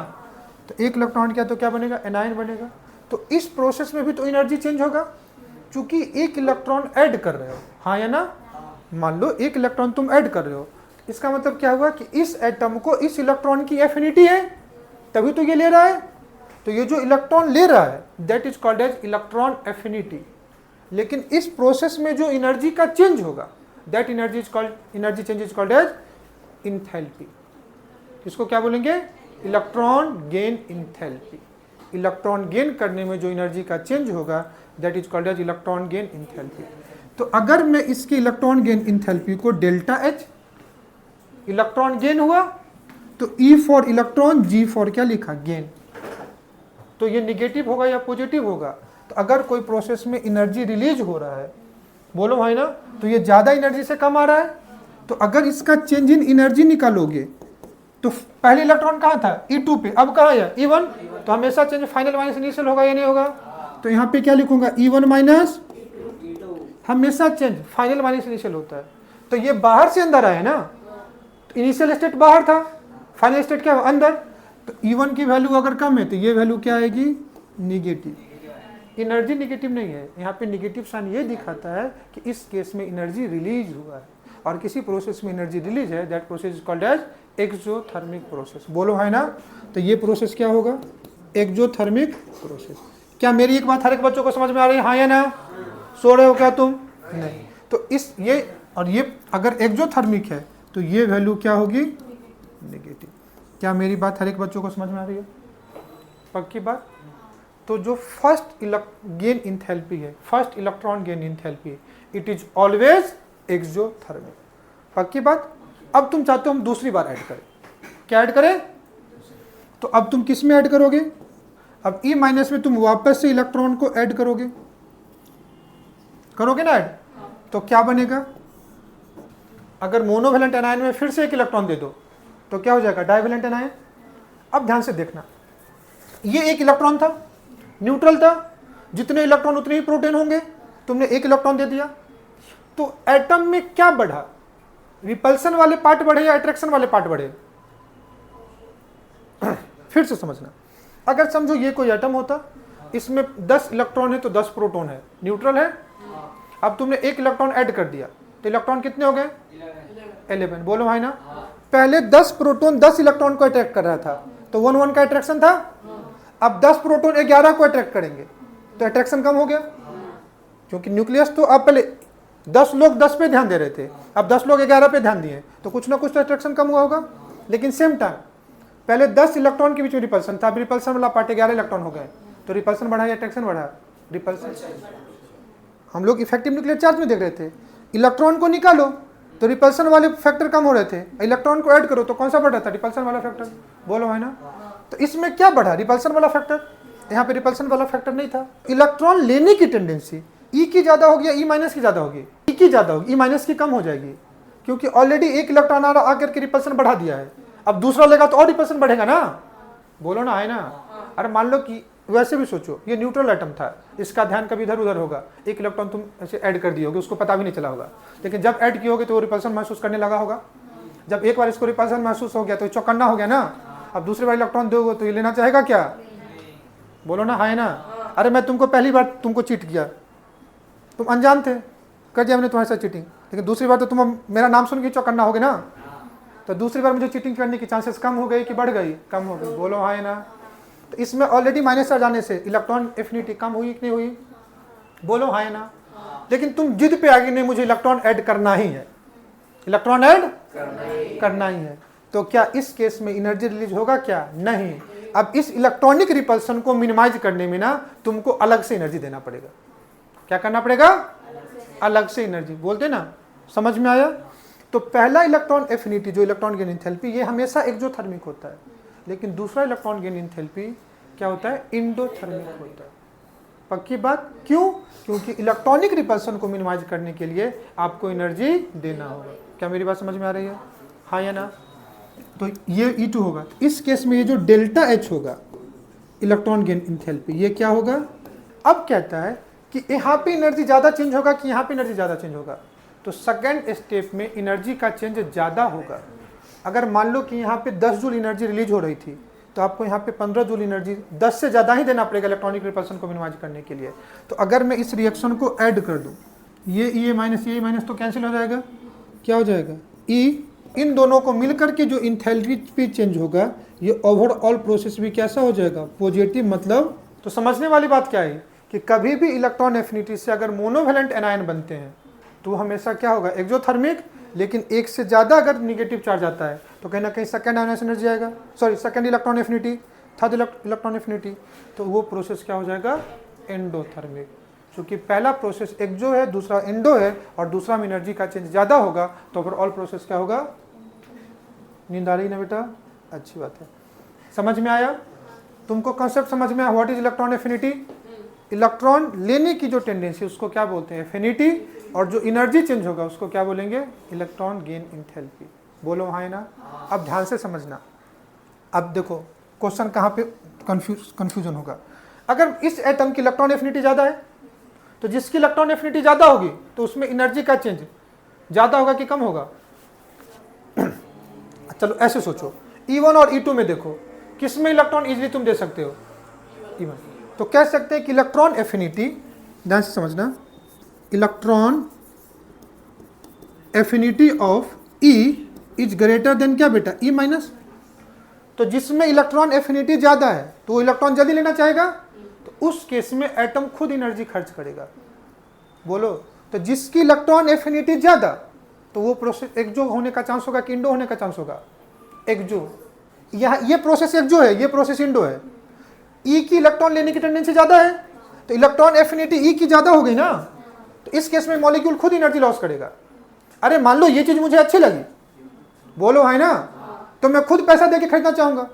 [SPEAKER 1] तो एक इलेक्ट्रॉन किया तो क्या बनेगा, एनायन बनेगा। तो इस प्रोसेस में भी तो एनर्जी चेंज होगा क्योंकि एक इलेक्ट्रॉन ऐड कर रहे हो, हाँ या ना। मान लो एक इलेक्ट्रॉन तुम ऐड कर रहे हो, इसका मतलब क्या हुआ कि इस एटम को इस इलेक्ट्रॉन की एफिनिटी है तभी तो ये ले रहा है। तो ये जो इलेक्ट्रॉन ले रहा है that is called as electron affinity. लेकिन इस प्रोसेस में जो एनर्जी का चेंज होगा that energy is called, energy change is called as enthalpy. इसको क्या बोलेंगे, electron gain enthalpy. Electron gain करने में जो एनर्जी का चेंज होगा that is called as electron gain enthalpy. तो अगर मैं इसकी इलेक्ट्रॉन गेन इंथैल्पी को डेल्टा एच, इलेक्ट्रॉन गेन हुआ तो E for electron, G for क्या लिखा, गेन। तो ये निगेटिव होगा या पॉजिटिव होगा, तो अगर कोई प्रोसेस में एनर्जी रिलीज हो रहा है, बोलो भाई ना, तो ये ज्यादा एनर्जी से कम आ रहा है। तो अगर इसका चेंज इन एनर्जी निकालोगे तो पहले इलेक्ट्रॉन कहाँ था, E2 पे, अब कहाँ है, E1। तो हमेशा चेंज फाइनल माइनस इनिशियल होगा या नहीं होगा। तो यहाँ पे क्या लिखूंगा, E1 माइनस, हमेशा चेंज फाइनल माइनस इनिशियल होता है। तो ये बाहर से अंदर आया ना, तो इनिशियल स्टेट बाहर था, फाइनल स्टेट क्या अंदर। तो E1 की वैल्यू अगर कम है तो ये वैल्यू क्या आएगी, निगेटिव। एनर्जी निगेटिव नहीं है, यहाँ पे निगेटिव साइन ये दिखाता है कि इस केस में एनर्जी रिलीज हुआ है और किसी प्रोसेस में एनर्जी रिलीज है that process is called as exothermic process, बोलो है ना। तो ये प्रोसेस क्या होगा, एक्सोथर्मिक प्रोसेस। क्या मेरी एक बात हर एक बच्चों को समझ में आ रही है, हाँ या ना, सो रहे हो क्या तुम, नहीं। तो इस ये और ये अगर एक्सोथर्मिक है तो ये वैल्यू क्या होगी, नेगेटिव। क्या मेरी बात हर एक बच्चों को समझ में आ रही है, पक्की बात। तो जो फर्स्ट गेन इंथैल्पी है, first electron gain enthalpy, it is always exothermic, पक्की बात। अब तुम चाहते हो हम दूसरी बार ऐड करें, क्या ऐड करें, तो अब तुम किस में ऐड करोगे, अब E माइनस में तुम वापस से इलेक्ट्रॉन को ऐड करोगे, करोगे ना ऐड, तो क्या बनेगा, अगर मोनोवैलेंट एनायन में फिर से एक इलेक्ट्रॉन दे दो तो क्या हो जाएगा, डाइवैलेंट एनायन। अब ध्यान से देखना, ये एक इलेक्ट्रॉन था, न्यूट्रल था, जितने इलेक्ट्रॉन उतने ही प्रोटॉन होंगे, तुमने एक इलेक्ट्रॉन दे दिया, तो एटम में क्या बढ़ा, रिपल्सन वाले पार्ट बढ़े या अट्रैक्शन वाले पार्ट बढ़े। फिर से समझना, अगर समझो ये कोई एटम होता, इसमें 10 इलेक्ट्रॉन है तो 10 प्रोटॉन है, न्यूट्रल है। अब तुमने एक इलेक्ट्रॉन ऐड कर दिया तो इलेक्ट्रॉन कितने हो गए, 11, बोलो भाई ना। पहले 10 प्रोटॉन 10 इलेक्ट्रॉन को अट्रैक्ट कर रहा था तो 1-1 का अट्रैक्शन था। अब 10 प्रोटॉन 11 को अट्रैक्ट करेंगे तो अट्रैक्शन कम हो गया, क्योंकि न्यूक्लियस तो अब पहले 10 लोग 10 पे ध्यान दे रहे थे, अब 10 लोग 11 पे ध्यान दिए तो कुछ ना कुछ तो अट्रैक्शन कम हुआ होगा। लेकिन सेम टाइम पहले 10 इलेक्ट्रॉन के बीच में रिपल्सन था, अब रिपल्सन वाला पार्ट 11 इलेक्ट्रॉन हो गए, तो रिपल्सन बढ़ा या अट्रैक्शन बढ़ा, रिपल्सन। हम लोग इफेक्टिव न्यूक्लियर चार्ज में देख रहे थे, इलेक्ट्रॉन को निकालो तो रिपल्सन वाले फैक्टर कम हो रहे थे, इलेक्ट्रॉन को ऐड करो तो कौन सा बढ़ रहा था, रिपल्सन वाला फैक्टर, बोलो है ना। तो इसमें क्या बढ़ा, रिपल्सन वाला फैक्टर, यहाँ पे रिपल्सन वाला फैक्टर नहीं था। इलेक्ट्रॉन लेने की टेंडेंसी ई की ज्यादा होगी या ई माइनस की ज्यादा होगी, ई की ज्यादा होगी, ई माइनस की कम हो जाएगी, क्योंकि ऑलरेडी एक इलेक्ट्रॉन आ रहा आकर के रिपल्सन बढ़ा दिया है, अब दूसरा लेगा तो और रिपल्सन बढ़ेगा ना, बोलो ना है ना। अरे मान लो कि वैसे भी सोचो ये न्यूट्रल एटम था, इसका ध्यान कभी इधर उधर होगा, एक इलेक्ट्रॉन तुम ऐसे ऐड कर दिए होगे, उसको पता भी नहीं चला होगा, लेकिन जब ऐड किए होगे तो वो रिपल्सन महसूस करने लगा होगा। जब एक बार इसको रिपल्सन महसूस हो गया तो चौकन्ना हो गया ना, अब दूसरी बार इलेक्ट्रॉन दोगे तो ये लेना चाहेगा क्या, बोलो ना है ना। अरे मैं तुमको पहली बार तुमको चीट किया, तुम अनजान थे, कर दिया मैंने तुम्हारे साथ चीटिंग, लेकिन दूसरी बार तो तुम मेरा नाम सुन के चौकन्ना होगे ना, तो दूसरी बार मुझे चीटिंग करने की चांसेस कम हो गई कि बढ़ गई? कम हो गई। बोलो हाँ या ना। तो इसमें ऑलरेडी माइनस आ जाने से इलेक्ट्रॉन एफिनिटी कम हुई कि नहीं हुई? बोलो हाँ या ना। लेकिन तुम जिद पे आ गए नहीं मुझे इलेक्ट्रॉन ऐड करना ही है, इलेक्ट्रॉन ऐड करना ही है, तो क्या इस केस में एनर्जी रिलीज होगा? क्या नहीं। अब इस इलेक्ट्रॉनिक रिपल्सन को मिनिमाइज करने में ना तुमको अलग से एनर्जी देना पड़ेगा। क्या करना पड़ेगा? अलग से एनर्जी। बोलते ना, समझ में आया? तो पहला इलेक्ट्रॉन एफिनिटी जो इलेक्ट्रॉन गेन एंथैल्पी, ये हमेशा एक्सोथर्मिक होता है, लेकिन दूसरा इलेक्ट्रॉन गेन एंथैल्पी क्या होता है? एंडोथर्मिक होता है। पक्की बात? क्यों? क्योंकि इलेक्ट्रॉनिक रिपल्सन को मिनिमाइज करने के लिए आपको एनर्जी देना होगा। क्या मेरी बात समझ में आ रही है? हाँ या ना? तो ये E2 होगा। इस केस में ये जो डेल्टा H होगा इलेक्ट्रॉन गेन एंथैल्पी, ये क्या होगा? अब कहता है कि यहाँ पे एनर्जी ज़्यादा चेंज होगा कि यहाँ पे एनर्जी ज़्यादा चेंज होगा? तो सेकेंड स्टेप में एनर्जी का चेंज ज़्यादा होगा। अगर मान लो कि यहाँ पे 10 जूल एनर्जी रिलीज हो रही थी, तो आपको यहाँ पे 15 जूल एनर्जी 10 से ज़्यादा ही देना पड़ेगा इलेक्ट्रॉनिक रिपल्सन को मिनिमाइज करने के लिए। तो अगर मैं इस रिएक्शन को ऐड कर दूँ, ये माइनस तो कैंसिल हो जाएगा। क्या हो जाएगा? ई। इन दोनों को मिलकर के जो एंथैल्पी चेंज होगा, ये ओवरऑल प्रोसेस भी कैसा हो जाएगा? पॉजिटिव। मतलब तो समझने वाली बात क्या है कि कभी भी इलेक्ट्रॉन एफिनिटी से अगर मोनोवैलेंट एनायन बनते हैं तो हमेशा क्या होगा? एक्सोथर्मिक। लेकिन एक से ज़्यादा अगर निगेटिव चार्ज आता है तो कहीं ना कहीं सेकेंड आयनाइज एनर्जी आएगा, sorry second electron affinity, third electron affinity, तो वो प्रोसेस क्या हो जाएगा? एंडोथर्मिक। क्योंकि पहला प्रोसेस एक्सो है, दूसरा एंडो है, और दूसरा में एनर्जी का चेंज ज़्यादा होगा, तो ओवरऑल प्रोसेस क्या होगा? नींद आ रही ना बेटा? अच्छी बात है। समझ में आया? तुमको कॉन्सेप्ट समझ में आया? What is electron affinity? Electron लेने की जो टेंडेंसी उसको क्या बोलते हैं? एफिनिटी। और जो एनर्जी चेंज होगा उसको क्या बोलेंगे? Electron gain enthalpy. बोलो हाँ है ना? अब ध्यान से समझना। अब देखो क्वेश्चन कहाँ पे कंफ्यूजन होगा। अगर इस एटम की इलेक्ट्रॉन एफिनिटी ज़्यादा है, तो जिसकी इलेक्ट्रॉन एफिनिटी ज़्यादा होगी तो उसमें एनर्जी का चेंज ज़्यादा होगा कि कम होगा? चलो ऐसे सोचो, E1 और E2 में देखो किस में इलेक्ट्रॉन इजीली तुम दे सकते हो? E1। तो कह सकते हैं कि इलेक्ट्रॉन एफिनिटी, ध्यान से समझना, electron affinity of E is greater than क्या बेटा? E minus. तो जिसमें इलेक्ट्रॉन एफिनिटी ज्यादा है तो वो इलेक्ट्रॉन जल्दी लेना चाहेगा, तो उस केस में एटम खुद एनर्जी खर्च करेगा। बोलो, तो जिसकी इलेक्ट्रॉन एफिनिटी ज्यादा, तो वो प्रोसेस एक्सो होने का चांस होगा कि इंडो होने का चांस होगा? एक्सो। यहाँ ये प्रोसेस एक्सो है, ये प्रोसेस इंडो है। ई की इलेक्ट्रॉन लेने की टेंडेंसी ज्यादा है, तो इलेक्ट्रॉन एफिनिटी ई की ज्यादा हो गई ना, तो इस केस में मॉलिक्यूल खुद एनर्जी लॉस करेगा। अरे मान लो ये चीज मुझे अच्छी लगी, बोलो है ना, तो मैं खुद पैसा दे के खरीदना चाहूंगा।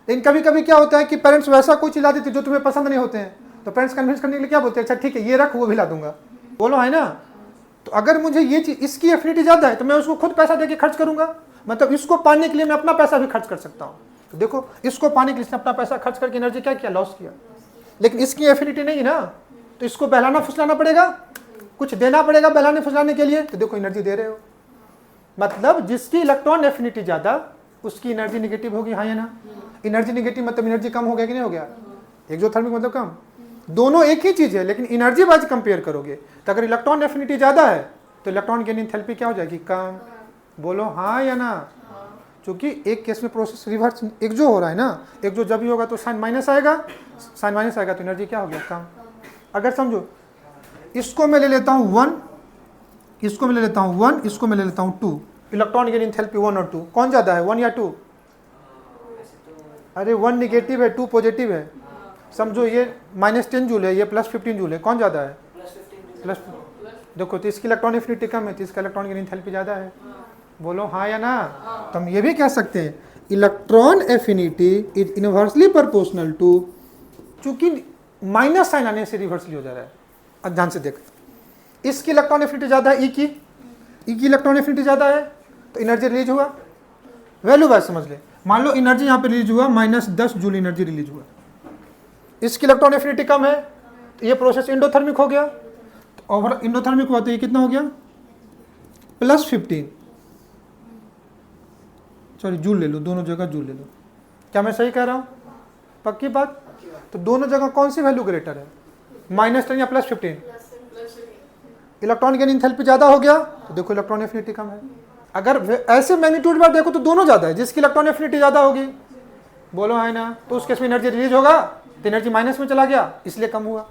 [SPEAKER 1] लेकिन कभी कभी क्या होता है कि पेरेंट्स वैसा कोई चीज ला देते जो तुम्हें पसंद नहीं होते हैं, तो पेरेंट्स कन्विंस करने के लिए क्या बोलते हैं? अच्छा ठीक है ये रख, वो भी ला दूंगा। बोलो है ना? तो अगर मुझे ये चीज, इसकी एफिनिटी ज्यादा है, तो मैं उसको खुद पैसा देके खर्च करूंगा। मतलब इसको पाने के लिए मैं अपना पैसा भी खर्च कर सकता हूँ। तो देखो, इसको पाने के लिए अपना पैसा खर्च करके एनर्जी क्या किया? लॉस किया। लेकिन इसकी एफिनिटी नहीं ना, तो इसको बहलाना फुसलाना पड़ेगा, कुछ देना पड़ेगा बहलाने फुसलाने के लिए, तो देखो एनर्जी दे रहे हो। मतलब जिसकी इलेक्ट्रॉन एफिनिटी ज्यादा उसकी एनर्जी निगेटिव होगी, हाँ या ना? एनर्जी निगेटिव मतलब एनर्जी कम हो गया कि नहीं हो गया? एक्सोथर्मिक मतलब कम। दोनों एक ही चीज है, लेकिन एनर्जी वाइज कंपेयर करोगे तो अगर इलेक्ट्रॉन एफिनिटी ज्यादा है तो इलेक्ट्रॉन गेन एंथैल्पी क्या हो जाएगी? कम। बोलो हाँ या ना? क्योंकि एक केस में प्रोसेस रिवर्स एक्सो हो रहा है ना, एक्सो जब भी होगा तो साइन माइनस आएगा, साइन माइनस आएगा तो एनर्जी क्या हो गया? कम। अगर समझो इसको मैं ले लेता हूँ 1, इसको मैं ले लेता हूँ 1, इसको मैं ले लेता हूँ 2, इलेक्ट्रॉन गेन एंथैल्पी 1 और 2, कौन ज्यादा है? 1 या 2? अरे 1 निगेटिव है, 2 पॉजिटिव है। समझो ये -10 जूल है, ये +15 जूल है, कौन ज्यादा है? प्लस। देखो तो इसकी इलेक्ट्रॉन एफिनिटी कम है तो इसका इलेक्ट्रॉन गेन एंथैल्पी ज्यादा है। बोलो हाँ या ना? तो हम ये भी कह सकते हैं electron affinity is inversely proportional to, चूंकि माइनस साइन आने से रिवर्सली हो जा रहा है। अब ध्यान से देख, इसकी इलेक्ट्रॉन एफिनिटी ज्यादा है, ई की इलेक्ट्रॉन एफिनिटी ज्यादा है, तो एनर्जी रिलीज हुआ। वैल्यू बात समझ ले, मान लो एनर्जी यहाँ पे रिलीज हुआ -10 जूल एनर्जी रिलीज हुआ, इसकी इलेक्ट्रॉन एफिनिटी कम है, तो ये प्रोसेस इंडोथर्मिक हो गया। तो ओवर इंडोथर्मिक हुआ तो ये कितना हो गया? +15, सॉरी जूल ले लो, दोनों जगह जूल ले लो। क्या मैं सही कह रहा हूँ? पक्की बात? तो दोनों जगह कौन सी वैल्यू ग्रेटर है, -10 या +15? इलेक्ट्रॉन गेन इंथैल्पी ज़्यादा हो गया तो देखो इलेक्ट्रॉन एफिनिटी कम है। अगर ऐसे मैग्नीट्यूड बार देखो तो दोनों ज़्यादा है, जिसकी इलेक्ट्रॉन एफिनिटी ज़्यादा होगी, बोलो है ना, तो उस केस में एनर्जी रिलीज होगा तो एनर्जी माइनस में चला गया, इसलिए कम हुआ।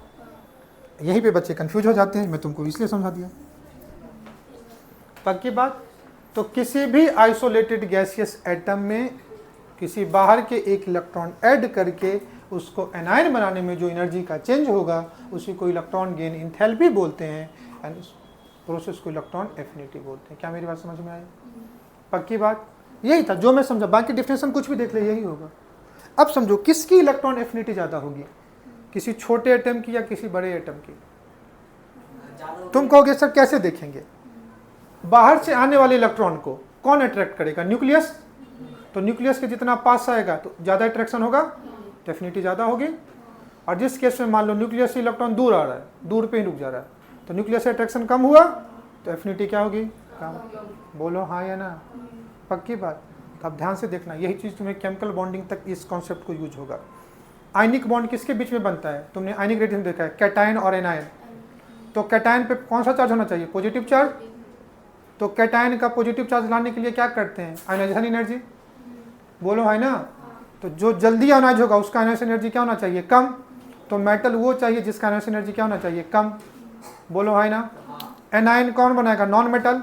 [SPEAKER 1] यहीं पे बच्चे कंफ्यूज हो जाते हैं, मैं तुमको इसलिए समझा दिया। पक्की बात। तो किसी भी आइसोलेटेड गैसियस एटम में किसी बाहर के एक इलेक्ट्रॉन ऐड करके उसको एनायन बनाने में जो एनर्जी का चेंज होगा उसी को इलेक्ट्रॉन गेन इंथैल्पी बोलते हैं, एंड उस प्रोसेस को इलेक्ट्रॉन एफिनिटी बोलते हैं। क्या मेरी बात समझ में आई? पक्की बात। यही था जो मैं समझा, बाकी डिफिनेशन कुछ भी देख ले यही होगा। अब समझो किसकी इलेक्ट्रॉन एफिनिटी ज़्यादा होगी, किसी छोटे एटम की या किसी बड़े एटम की? तुम कहोगे सर कैसे देखेंगे? बाहर से आने वाले इलेक्ट्रॉन को कौन अट्रैक्ट करेगा? न्यूक्लियस। तो न्यूक्लियस के जितना पास आएगा तो ज़्यादा अट्रैक्शन होगा, तो एफिनिटी ज़्यादा होगी। और जिस केस में मान लो न्यूक्लियस से इलेक्ट्रॉन दूर आ रहा है, दूर पे ही रुक जा रहा है, तो न्यूक्लियस से अट्रैक्शन कम हुआ तो एफिनिटी क्या होगी? कम। बोलो हाँ या ना? पक्की बात। तो अब ध्यान से देखना, यही चीज़ तुम्हें केमिकल बॉन्डिंग तक इस कॉन्सेप्ट को यूज होगा। आयनिक बॉन्ड किसके बीच में बनता है? तुमने आयनिक रेडिएशन देखा है, कैटायन और एनायन। तो कैटायन पे कौन सा चार्ज होना चाहिए? Positive charge. तो कैटायन का पॉजिटिव चार्ज लाने के लिए क्या करते हैं? Ionization energy. बोलो है ना? तो जो जल्दी आयनाइज होगा उसका आयनाइजेशन एनर्जी क्या होना चाहिए? कम। तो मेटल वो चाहिए जिसका आयनाइजेशन एनर्जी क्या होना चाहिए? कम। बोलो है ना? एनायन कौन बनाएगा? Non metal.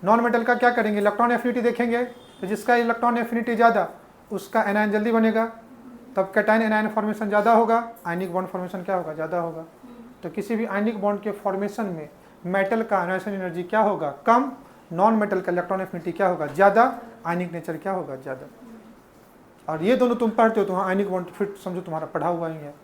[SPEAKER 1] नॉन मेटल का क्या करेंगे? इलेक्ट्रॉन एफिनिटी देखेंगे, तो जिसका इलेक्ट्रॉन एफिनिटी ज़्यादा उसका एनायन जल्दी बनेगा, तब कैटायन एनायन फॉर्मेशन ज़्यादा होगा, आयनिक बॉन्ड फॉर्मेशन क्या होगा? ज़्यादा होगा। तो किसी भी आयनिक बॉन्ड के फॉर्मेशन में मेटल का आयनाइजेशन एनर्जी क्या होगा? कम। नॉन मेटल का इलेक्ट्रॉन एफिनिटी क्या होगा? ज़्यादा। आयनिक नेचर क्या होगा? ज़्यादा। और ये दोनों तुम पढ़ते हो तो आयनिक बॉन्ड फिर समझो तुम्हारा पढ़ा हुआ ही है,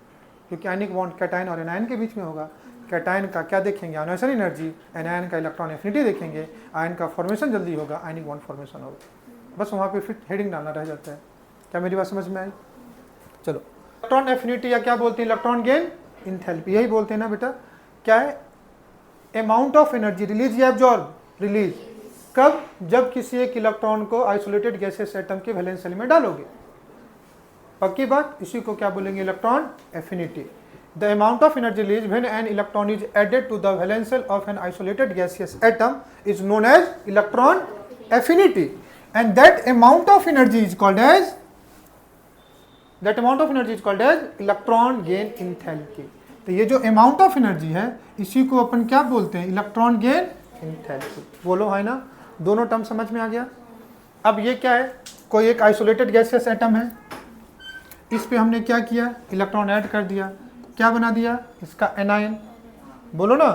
[SPEAKER 1] क्योंकि आयनिक बॉन्ड कैटायन और एनायन के बीच में होगा। कैटायन का क्या देखेंगे? Ionization energy. एनायन का इलेक्ट्रॉन एफिनिटी देखेंगे। आयन का फॉर्मेशन जल्दी होगा, आयनिक बॉन्ड फॉर्मेशन होगा। बस वहाँ पे फिर हेडिंग डालना रह जाता है। क्या मेरी बात समझ में आई? चलो, इलेक्ट्रॉन एफिनिटी या क्या बोलते हैं? इलेक्ट्रॉन गेन इंथैल्पी, यही बोलते हैं ना बेटा। क्या है? अमाउंट ऑफ एनर्जी रिलीज या एब्जॉर्ब? रिलीज। कब? जब किसी एक इलेक्ट्रॉन को आइसोलेटेड गैसेस एटम के वैलेंस शेल में डालोगे। पक्की बात। इसी को क्या बोलेंगे? Electron affinity. The amount of energy release when an electron is added to the valence shell of an isolated gaseous atom is known as electron affinity, and that amount of energy is called as electron gain enthalpy. तो ये जो amount of energy है इसी को अपन क्या बोलते हैं? Electron gain enthalpy. बोलो है ना? दोनों टर्म समझ में आ गया। अब ये क्या है? कोई एक आइसोलेटेड गैसियस एटम है, इस पे हमने क्या किया? इलेक्ट्रॉन ऐड कर दिया। क्या बना दिया? इसका एनायन। बोलो ना,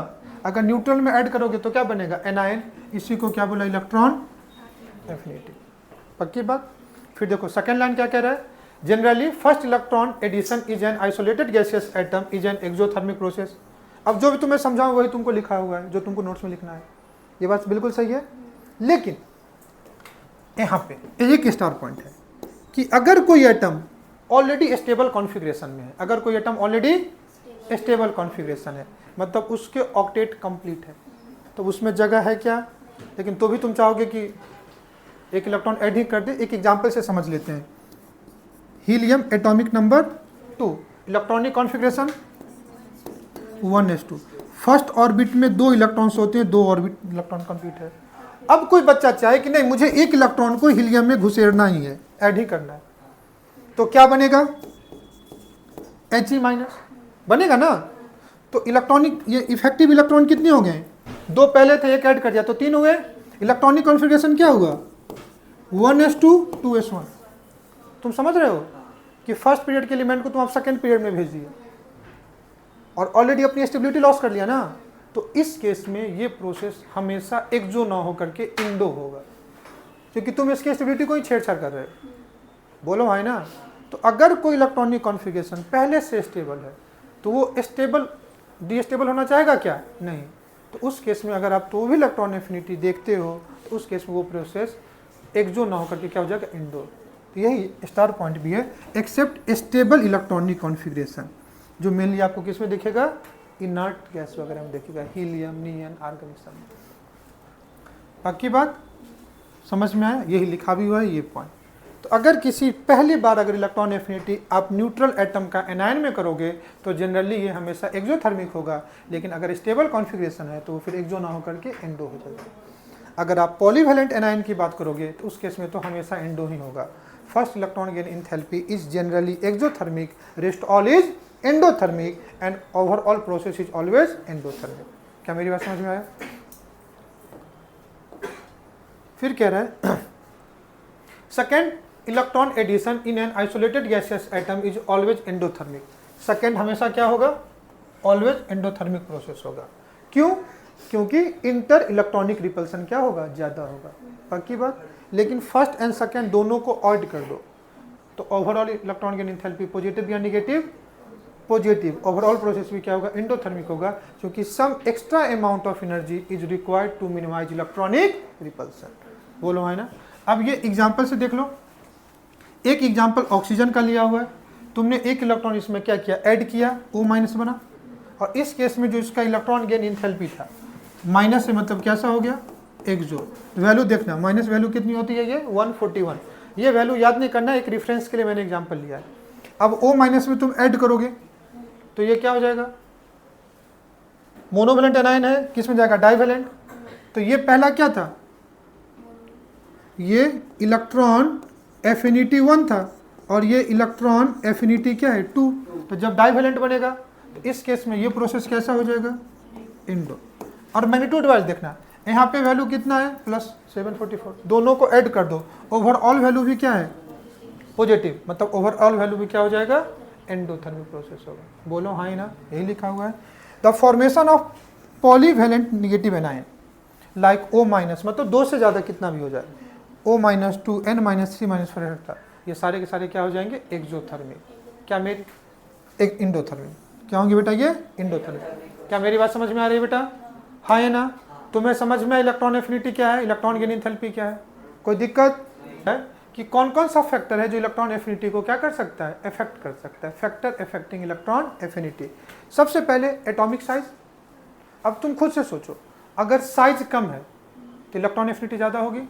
[SPEAKER 1] अगर न्यूट्रल में ऐड करोगे तो क्या बनेगा? एनायन। इसी को क्या बोला? Electron affinity. पक्की बात। फिर देखो सेकेंड लाइन क्या कह रहा है? Generally first electron addition is an isolated gaseous atom is an exothermic process. अब जो भी तुम्हें समझाऊं वही तुमको लिखा हुआ है, जो तुमको नोट्स में लिखना है। ये बात बिल्कुल सही है, लेकिन यहाँ पे एक स्टार पॉइंट है कि अगर कोई एटम ऑलरेडी स्टेबल कॉन्फ़िगरेशन में है, अगर कोई एटम ऑलरेडी स्टेबल कॉन्फ़िगरेशन है, मतलब उसके ऑक्टेट कंप्लीट है, तो उसमें जगह है क्या? लेकिन तो भी तुम चाहोगे कि एक इलेक्ट्रॉन ऐड ही कर दे। एक एग्जांपल से समझ लेते हैं। Helium atomic number 2, electronic configuration 1s2। First orbit में 2 इलेक्ट्रॉन्स होते हैं, 2 ऑर्बिट इलेक्ट्रॉन कंप्लीट है। अब कोई बच्चा चाहे कि नहीं मुझे एक इलेक्ट्रॉन को हीलियम में घुसेड़ना ही है, ऐड ही करना है, तो क्या बनेगा? He- बनेगा ना। तो इलेक्ट्रॉनिक ये इफेक्टिव इलेक्ट्रॉन कितने हो गए? 2 पहले थे, एक ऐड कर दिया तो 3 हुए। इलेक्ट्रॉनिक कॉन्फ़िगरेशन क्या हुआ? 1s2 2s1। तुम समझ रहे हो कि फर्स्ट पीरियड के एलिमेंट को तुम आप सेकेंड पीरियड में भेज दिए और ऑलरेडी अपनी स्टेबिलिटी लॉस कर लिया ना। तो इस केस में ये प्रोसेस हमेशा एक्सो ना होकर के इंडो होगा, क्योंकि तुम इसकी स्टेबिलिटी को ही छेड़छाड़ कर रहे हो। बोलो है ना? तो अगर कोई इलेक्ट्रॉनिक कॉन्फ़िगरेशन पहले से स्टेबल है तो वो स्टेबल डीस्टेबल होना चाहेगा क्या? नहीं। तो उस केस में अगर आप तो भी इलेक्ट्रॉन एफिनिटी देखते हो तो उस केस में वो प्रोसेस एक्सो ना होकर के क्या हो जाएगा? इंडो। तो यही स्टार पॉइंट भी है, एक्सेप्ट स्टेबल इलेक्ट्रॉनिक कॉन्फ़िगरेशन, जो मेनली आपको किस में दिखेगा? इनर्ट गैस वगैरह में दिखेगा, हीलियम, नियन, आर्गन सब। पक्की बात समझ में आया? यही लिखा भी हुआ है ये पॉइंट। तो अगर किसी पहली बार अगर इलेक्ट्रॉन एफिनिटी आप न्यूट्रल एटम का एनायन में करोगे तो जनरली ये हमेशा एक्सोथर्मिक होगा, लेकिन अगर स्टेबल कॉन्फ़िगरेशन है तो फिर एक्सो ना होकर के एंडो हो जाएगा। अगर आप पॉलीवैलेंट एनायन की बात करोगे तो उस केस में तो हमेशा एंडो ही होगा। First electron gain enthalpy is generally exothermic, rest all is endothermic and overall process is always endothermic. क्या मेरी बात समझ में आया? फिर कह रहा है second electron addition in an isolated gaseous atom is always endothermic. Second हमेशा क्या होगा? ऑलवेज एंडोथर्मिक प्रोसेस होगा। क्यों? क्योंकि इंटर इलेक्ट्रॉनिक रिपल्सन क्या होगा? ज़्यादा होगा। पक्की बात। लेकिन फर्स्ट एंड सेकेंड दोनों को ऐड कर दो तो overall electron gain enthalpy positive या निगेटिव? पॉजिटिव। ओवरऑल प्रोसेस भी क्या होगा? एंडोथर्मिक होगा, क्योंकि some extra amount of energy is required to minimize electronic repulsion. बोलो है ना। अब ये एग्जाम्पल से देख लो। एक एग्जाम्पल ऑक्सीजन का लिया हुआ है, तुमने एक इलेक्ट्रॉन इसमें क्या किया? ऐड किया, O माइनस बना, और इस केस में जो इसका इलेक्ट्रॉन गेन एंथैल्पी था माइनस से मतलब कैसा हो गया? एक्सो। वैल्यू देखना, माइनस वैल्यू कितनी होती है? ये 141। ये वैल्यू याद नहीं करना, एक रेफरेंस के लिए मैंने एग्जाम्पल लिया है। अब O माइनस में तुम ऐड करोगे तो ये क्या हो जाएगा? मोनोवैलेंट एनायन है, किस में जाएगा? डाइवैलेंट। तो ये पहला क्या था? ये इलेक्ट्रॉन एफिनिटी 1 था और ये इलेक्ट्रॉन एफिनिटी क्या है? 2। तो जब डाइवैलेंट बनेगा तो इस केस में ये प्रोसेस कैसा हो जाएगा? इंडो। और मैग्नीट्यूड वाइज देखना, यहाँ पे वैल्यू कितना है? प्लस 744। दोनों को ऐड कर दो, ओवरऑल वैल्यू भी क्या है? पॉजिटिव। मतलब ओवरऑल वैल्यू भी क्या हो जाएगा? एंडोथर्मिक प्रोसेस होगा। बोलो हाँ ही ना, यही लिखा हुआ है। The formation of polyvalent negative anion like O minus, मतलब 2 से ज़्यादा कितना भी हो जाए, O minus 2, N minus 3 minus 4, ये सारे के सारे क्या हो जाएंगे? एक्सोथर्मिक। क्या मेरी एक इंडोथर्मिक क्या होंगे बेटा? ये इंडोथर्मिक। क्या मेरी बात समझ में आ रही है बेटा? हाँ है ना। तुम्हें समझ में इलेक्ट्रॉन एफिनिटी क्या है, इलेक्ट्रॉन गेन एंथैल्पी क्या है? कोई दिक्कत है कि कौन कौन सा फैक्टर है जो इलेक्ट्रॉन एफिनिटी को क्या कर सकता है? अफेक्ट कर सकता है। Factor affecting electron affinity. सबसे पहले एटॉमिक साइज। अब तुम खुद से सोचो, अगर साइज कम है तो इलेक्ट्रॉन एफिनिटी ज़्यादा होगी?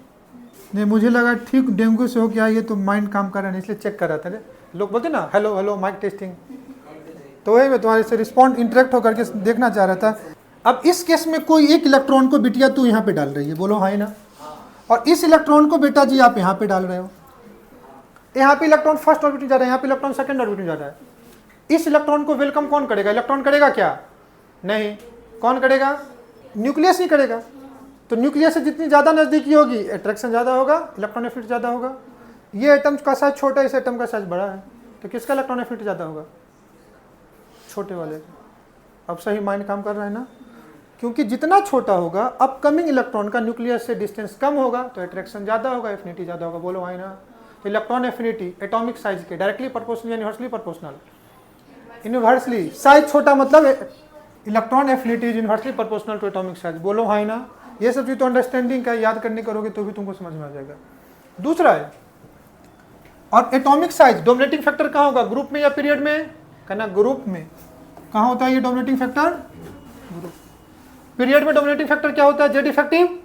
[SPEAKER 1] नहीं, मुझे लगा ठीक डेंगू से हो गया, ये तो माइंड काम कर रहा है इसलिए चेक कर रहा था। लोग बोलते ना हेलो हेलो माइक टेस्टिंग, तो वही मैं तुम्हारे से रिस्पॉन्ड इंटरेक्ट होकर के देखना चाह रहा था। अब इस केस में कोई एक इलेक्ट्रॉन को बिटिया तू यहाँ पे डाल रही है, बोलो हाँ ना, और इस इलेक्ट्रॉन को बेटा जी आप यहाँ पे डाल रहे हो। यहाँ पे इलेक्ट्रॉन फर्स्ट ऑर्बिट में जा रहा है, यहाँ पे इलेक्ट्रॉन सेकंड ऑर्बिट में जा रहा है। इस इलेक्ट्रॉन को वेलकम कौन करेगा? इलेक्ट्रॉन करेगा क्या? नहीं। कौन करेगा? न्यूक्लियस ही करेगा। तो न्यूक्लियस से जितनी ज़्यादा नज़दीकी होगी अट्रैक्शन ज़्यादा होगा, इलेक्ट्रॉन एफिनिटी ज़्यादा होगा। ये एटम का साइज छोटा है, इस एटम का साइज बड़ा है, तो किसका इलेक्ट्रॉन एफिनिटी ज़्यादा होगा? छोटे वाले का। अब सही माइंड काम कर रहा है ना, क्योंकि जितना छोटा होगा अपकमिंग इलेक्ट्रॉन का न्यूक्लियस से डिस्टेंस कम होगा तो अट्रैक्शन ज़्यादा होगा, एफिनिटी ज़्यादा होगा। बोलो हाँ ना। तो इलेक्ट्रॉन एफिनिटी एटॉमिक साइज के डायरेक्टली प्रोपोर्शनल या इनवर्सली प्रोपोर्शनल? इनवर्सली। साइज छोटा मतलब electron affinity is inversely proportional to atomic size. बोलो हाँ ना। ये सब चीज़ तो अंडरस्टैंडिंग का, याद करने करोगे तो भी तुमको समझ में आ जाएगा। दूसरा है, और एटॉमिक साइज डोमिनेटिंग फैक्टर कहाँ होगा? ग्रुप में या पीरियड में? कहना ग्रुप में। कहाँ होता है ये डोमिनेटिंग फैक्टर? ग्रुप। पीरियड में डोमिनेटिंग फैक्टर क्या होता है? Z effective.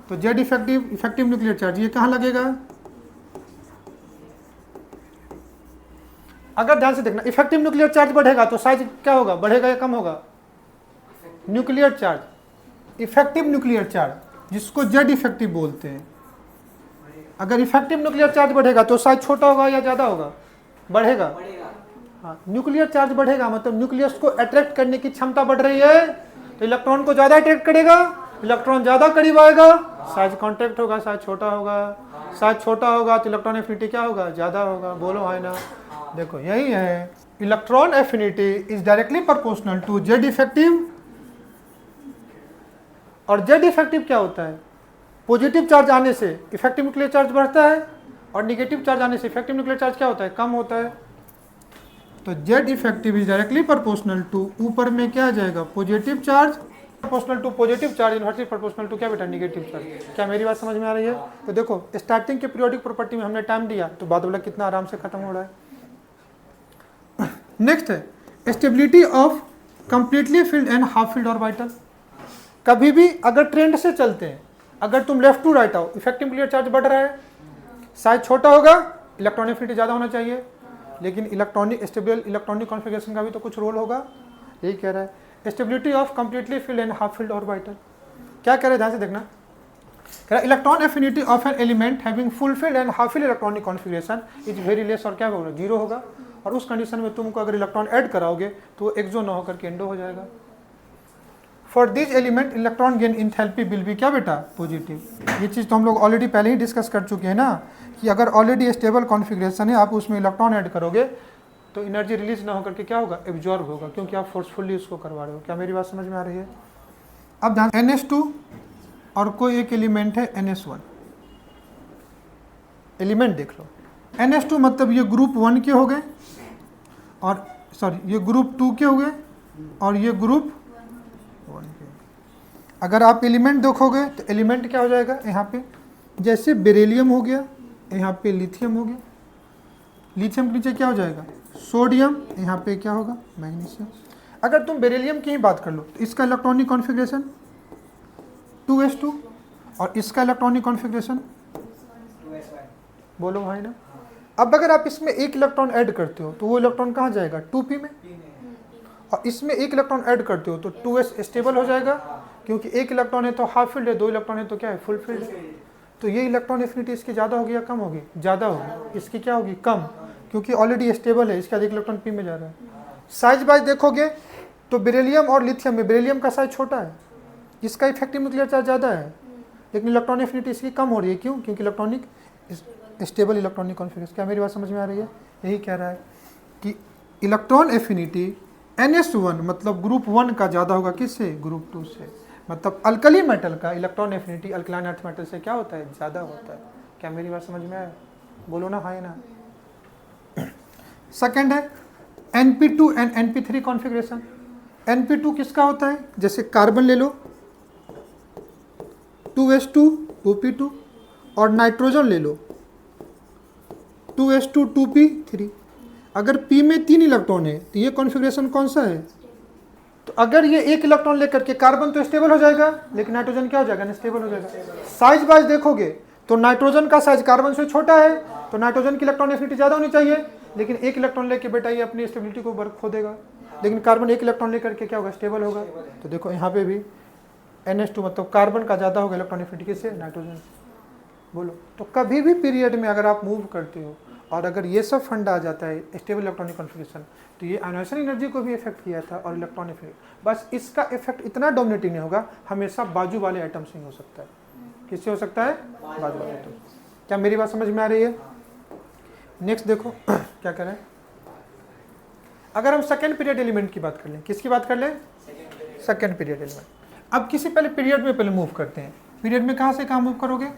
[SPEAKER 1] तो Z effective, effective nuclear charge, ये कहाँ लगेगा? अगर ध्यान से देखना, इफेक्टिव न्यूक्लियर चार्ज बढ़ेगा तो साइज क्या होगा? बढ़ेगा या कम होगा? Nuclear charge, effective nuclear charge, जिसको जेड इफेक्टिव बोलते हैं। अगर इफेक्टिव न्यूक्लियर चार्ज बढ़ेगा तो साइज छोटा होगा या ज़्यादा होगा? बढ़ेगा। हाँ, न्यूक्लियर चार्ज बढ़ेगा मतलब न्यूक्लियस को अट्रैक्ट करने की क्षमता बढ़ रही है, तो इलेक्ट्रॉन को ज़्यादा अट्रैक्ट करेगा, इलेक्ट्रॉन ज़्यादा करीब आएगा, साइज कॉन्ट्रैक्ट होगा, साइज छोटा होगा। साइज छोटा होगा तो इलेक्ट्रॉन एफिनिटी क्या होगा? ज़्यादा होगा। बोलो है ना। देखो यही है, electron affinity is directly proportional to Z effective. और जेड इफेक्टिव क्या होता है? पॉजिटिव चार्ज आने से इफेक्टिव न्यूक्लियर चार्ज बढ़ता है और निगेटिव चार्ज आने से इफेक्टिव न्यूक्लियर चार्ज क्या होता है? कम होता है। तो Z effective is directly proportional to, ऊपर में क्या आ जाएगा? Positive charge, proportional to positive charge, inversely proportional to क्या बेटा? Negative charge. क्या मेरी बात समझ में आ रही है? तो देखो स्टार्टिंग के पीरियोडिक प्रॉपर्टी में हमने टाइम दिया तो बाद वाला कितना आराम से खत्म हो रहा है। नेक्स्ट है stability of completely field and half filled orbital. कभी भी अगर ट्रेंड से चलते हैं, अगर तुम लेफ्ट टू राइट आओ, इफेक्टिव न्यूक्लियर चार्ज बढ़ रहा है, साइज छोटा होगा, इलेक्ट्रॉनिक एफिनिटी ज़्यादा होना चाहिए, लेकिन इलेक्ट्रॉनिक स्टेबल इलेक्ट्रॉनिक कॉन्फ़िगरेशन का भी तो कुछ रोल होगा। यही कह रहा है stability of completely field and half filled orbital. क्या कह रहे हैं, ध्यान से देखना, कह रहा electron affinity of an element having full field and half field electronic configuration is very less, और क्या होगा, 0 होगा। और उस कंडीशन में तुमको अगर इलेक्ट्रॉन ऐड कराओगे तो वो एक्सो ना होकर के एंडो हो जाएगा। For this element electron gain enthalpy will be क्या बेटा, पॉजिटिव। ये चीज़ तो हम लोग ऑलरेडी पहले ही डिस्कस कर चुके हैं ना, कि अगर ऑलरेडी स्टेबल कॉन्फ़िगरेशन है, आप उसमें इलेक्ट्रॉन ऐड करोगे तो एनर्जी रिलीज ना होकर के क्या होगा, एब्जॉर्ब होगा, क्योंकि आप फोर्सफुली उसको करवा रहे हो। क्या मेरी बात समझ में आ रही है? अब ध्यान, NH2 और कोई एक एलिमेंट है NS1, एलिमेंट देख लो। NH2 मतलब ये ग्रुप 1 के हो गए, और सॉरी ये ग्रुप 2 के हो गए, और ये ग्रुप 1 के। अगर आप एलिमेंट देखोगे तो एलिमेंट क्या हो जाएगा, यहाँ पे जैसे बेरिलियम हो गया, यहाँ पे लिथियम हो गया, लिथियम के नीचे क्या हो जाएगा, सोडियम, यहाँ पे क्या होगा, मैग्नीशियम। अगर तुम बेरिलियम की ही बात कर लो तो इसका इलेक्ट्रॉनिक कॉन्फ़िगरेशन 2s2, और इसका इलेक्ट्रॉनिक कॉन्फ़िगरेशन, बोलो भाई ना। अब अगर आप इसमें एक इलेक्ट्रॉन ऐड करते हो तो वो इलेक्ट्रॉन कहाँ जाएगा, 2p में, और इसमें एक इलेक्ट्रॉन ऐड करते हो तो 2s स्टेबल हो जाएगा, क्योंकि एक इलेक्ट्रॉन है तो हाफ फील्ड है, 2 इलेक्ट्रॉन है तो क्या है, फुल फील्ड है। तो ये इलेक्ट्रॉन एफिनिटी इसकी ज़्यादा होगी या कम होगी, ज़्यादा होगी। इसकी क्या होगी, कम, क्योंकि ऑलरेडी स्टेबल है, इसका अधिक इलेक्ट्रॉन पी में जा रहा है। साइज वाइज देखोगे तो बेरिलियम और लिथियम में बेरिलियम का साइज छोटा है, इसका इफेक्टिव न्यूक्लियर चार्ज ज़्यादा है, लेकिन इलेक्ट्रॉन एफिनिटी इसकी कम हो रही है। क्यों? क्योंकि इलेक्ट्रॉनिक स्टेबल इलेक्ट्रॉनिक कॉन्फ़िगरेशन। क्या मेरी बात समझ में आ रही है? यही कह रहा है कि इलेक्ट्रॉन एफिनिटी NS1 मतलब ग्रुप 1 का ज़्यादा होगा, किससे, ग्रुप 2 से। मतलब अल्कली मेटल का electron affinity alkaline earth metal से क्या होता है, ज़्यादा होता है। क्या मेरी बात समझ में आया? बोलो ना, हाँ या ना। सेकेंड है NP2 and NP3 configuration. NP2 किसका होता है, जैसे कार्बन ले लो 2s2 2p2, और नाइट्रोजन ले लो 2s2 2p3। अगर p में 3 इलेक्ट्रॉन है तो ये कॉन्फ़िगरेशन कौन सा है, तो अगर ये एक इलेक्ट्रॉन लेकर के कार्बन तो स्टेबल हो जाएगा, लेकिन नाइट्रोजन क्या हो जाएगा, अनस्टेबल हो जाएगा। साइज वाइज देखोगे तो नाइट्रोजन का साइज कार्बन से छोटा है, तो नाइट्रोजन की इलेक्ट्रॉन एफिनिटी ज़्यादा होनी चाहिए, लेकिन एक इलेक्ट्रॉन लेके बेटा ये अपनी स्टेबिलिटी को वर्क खो देगा। लेकिन कार्बन एक इलेक्ट्रॉन लेकर के क्या होगा, स्टेबल होगा। तो देखो यहाँ पे भी NH2 मतलब कार्बन का ज़्यादा होगा इलेक्ट्रॉन एफिनिटी से, नाइट्रोजन से। बोलो, तो कभी भी पीरियड में अगर आप मूव करते हो और अगर ये सब फंड आ जाता है स्टेबल इलेक्ट्रॉनिक कॉन्फ़िगरेशन, तो ये आयोनाइजेशन एनर्जी को भी इफेक्ट किया था और इलेक्ट्रॉन इफेक्ट, बस इसका इफेक्ट इतना डोमिनेटिंग नहीं होगा, हमेशा बाजू वाले आइटम से ही हो सकता है। किससे हो सकता है, बाजू वाले आइटम। क्या मेरी बात समझ में आ रही है? नेक्स्ट देखो क्या करें, अगर हम सेकेंड पीरियड एलिमेंट की बात कर लें, किसकी बात कर लें, सेकेंड पीरियड एलिमेंट। अब किसी पहले पीरियड में पहले मूव करते हैं। पीरियड में कहाँ से कहाँ मूव करोगे,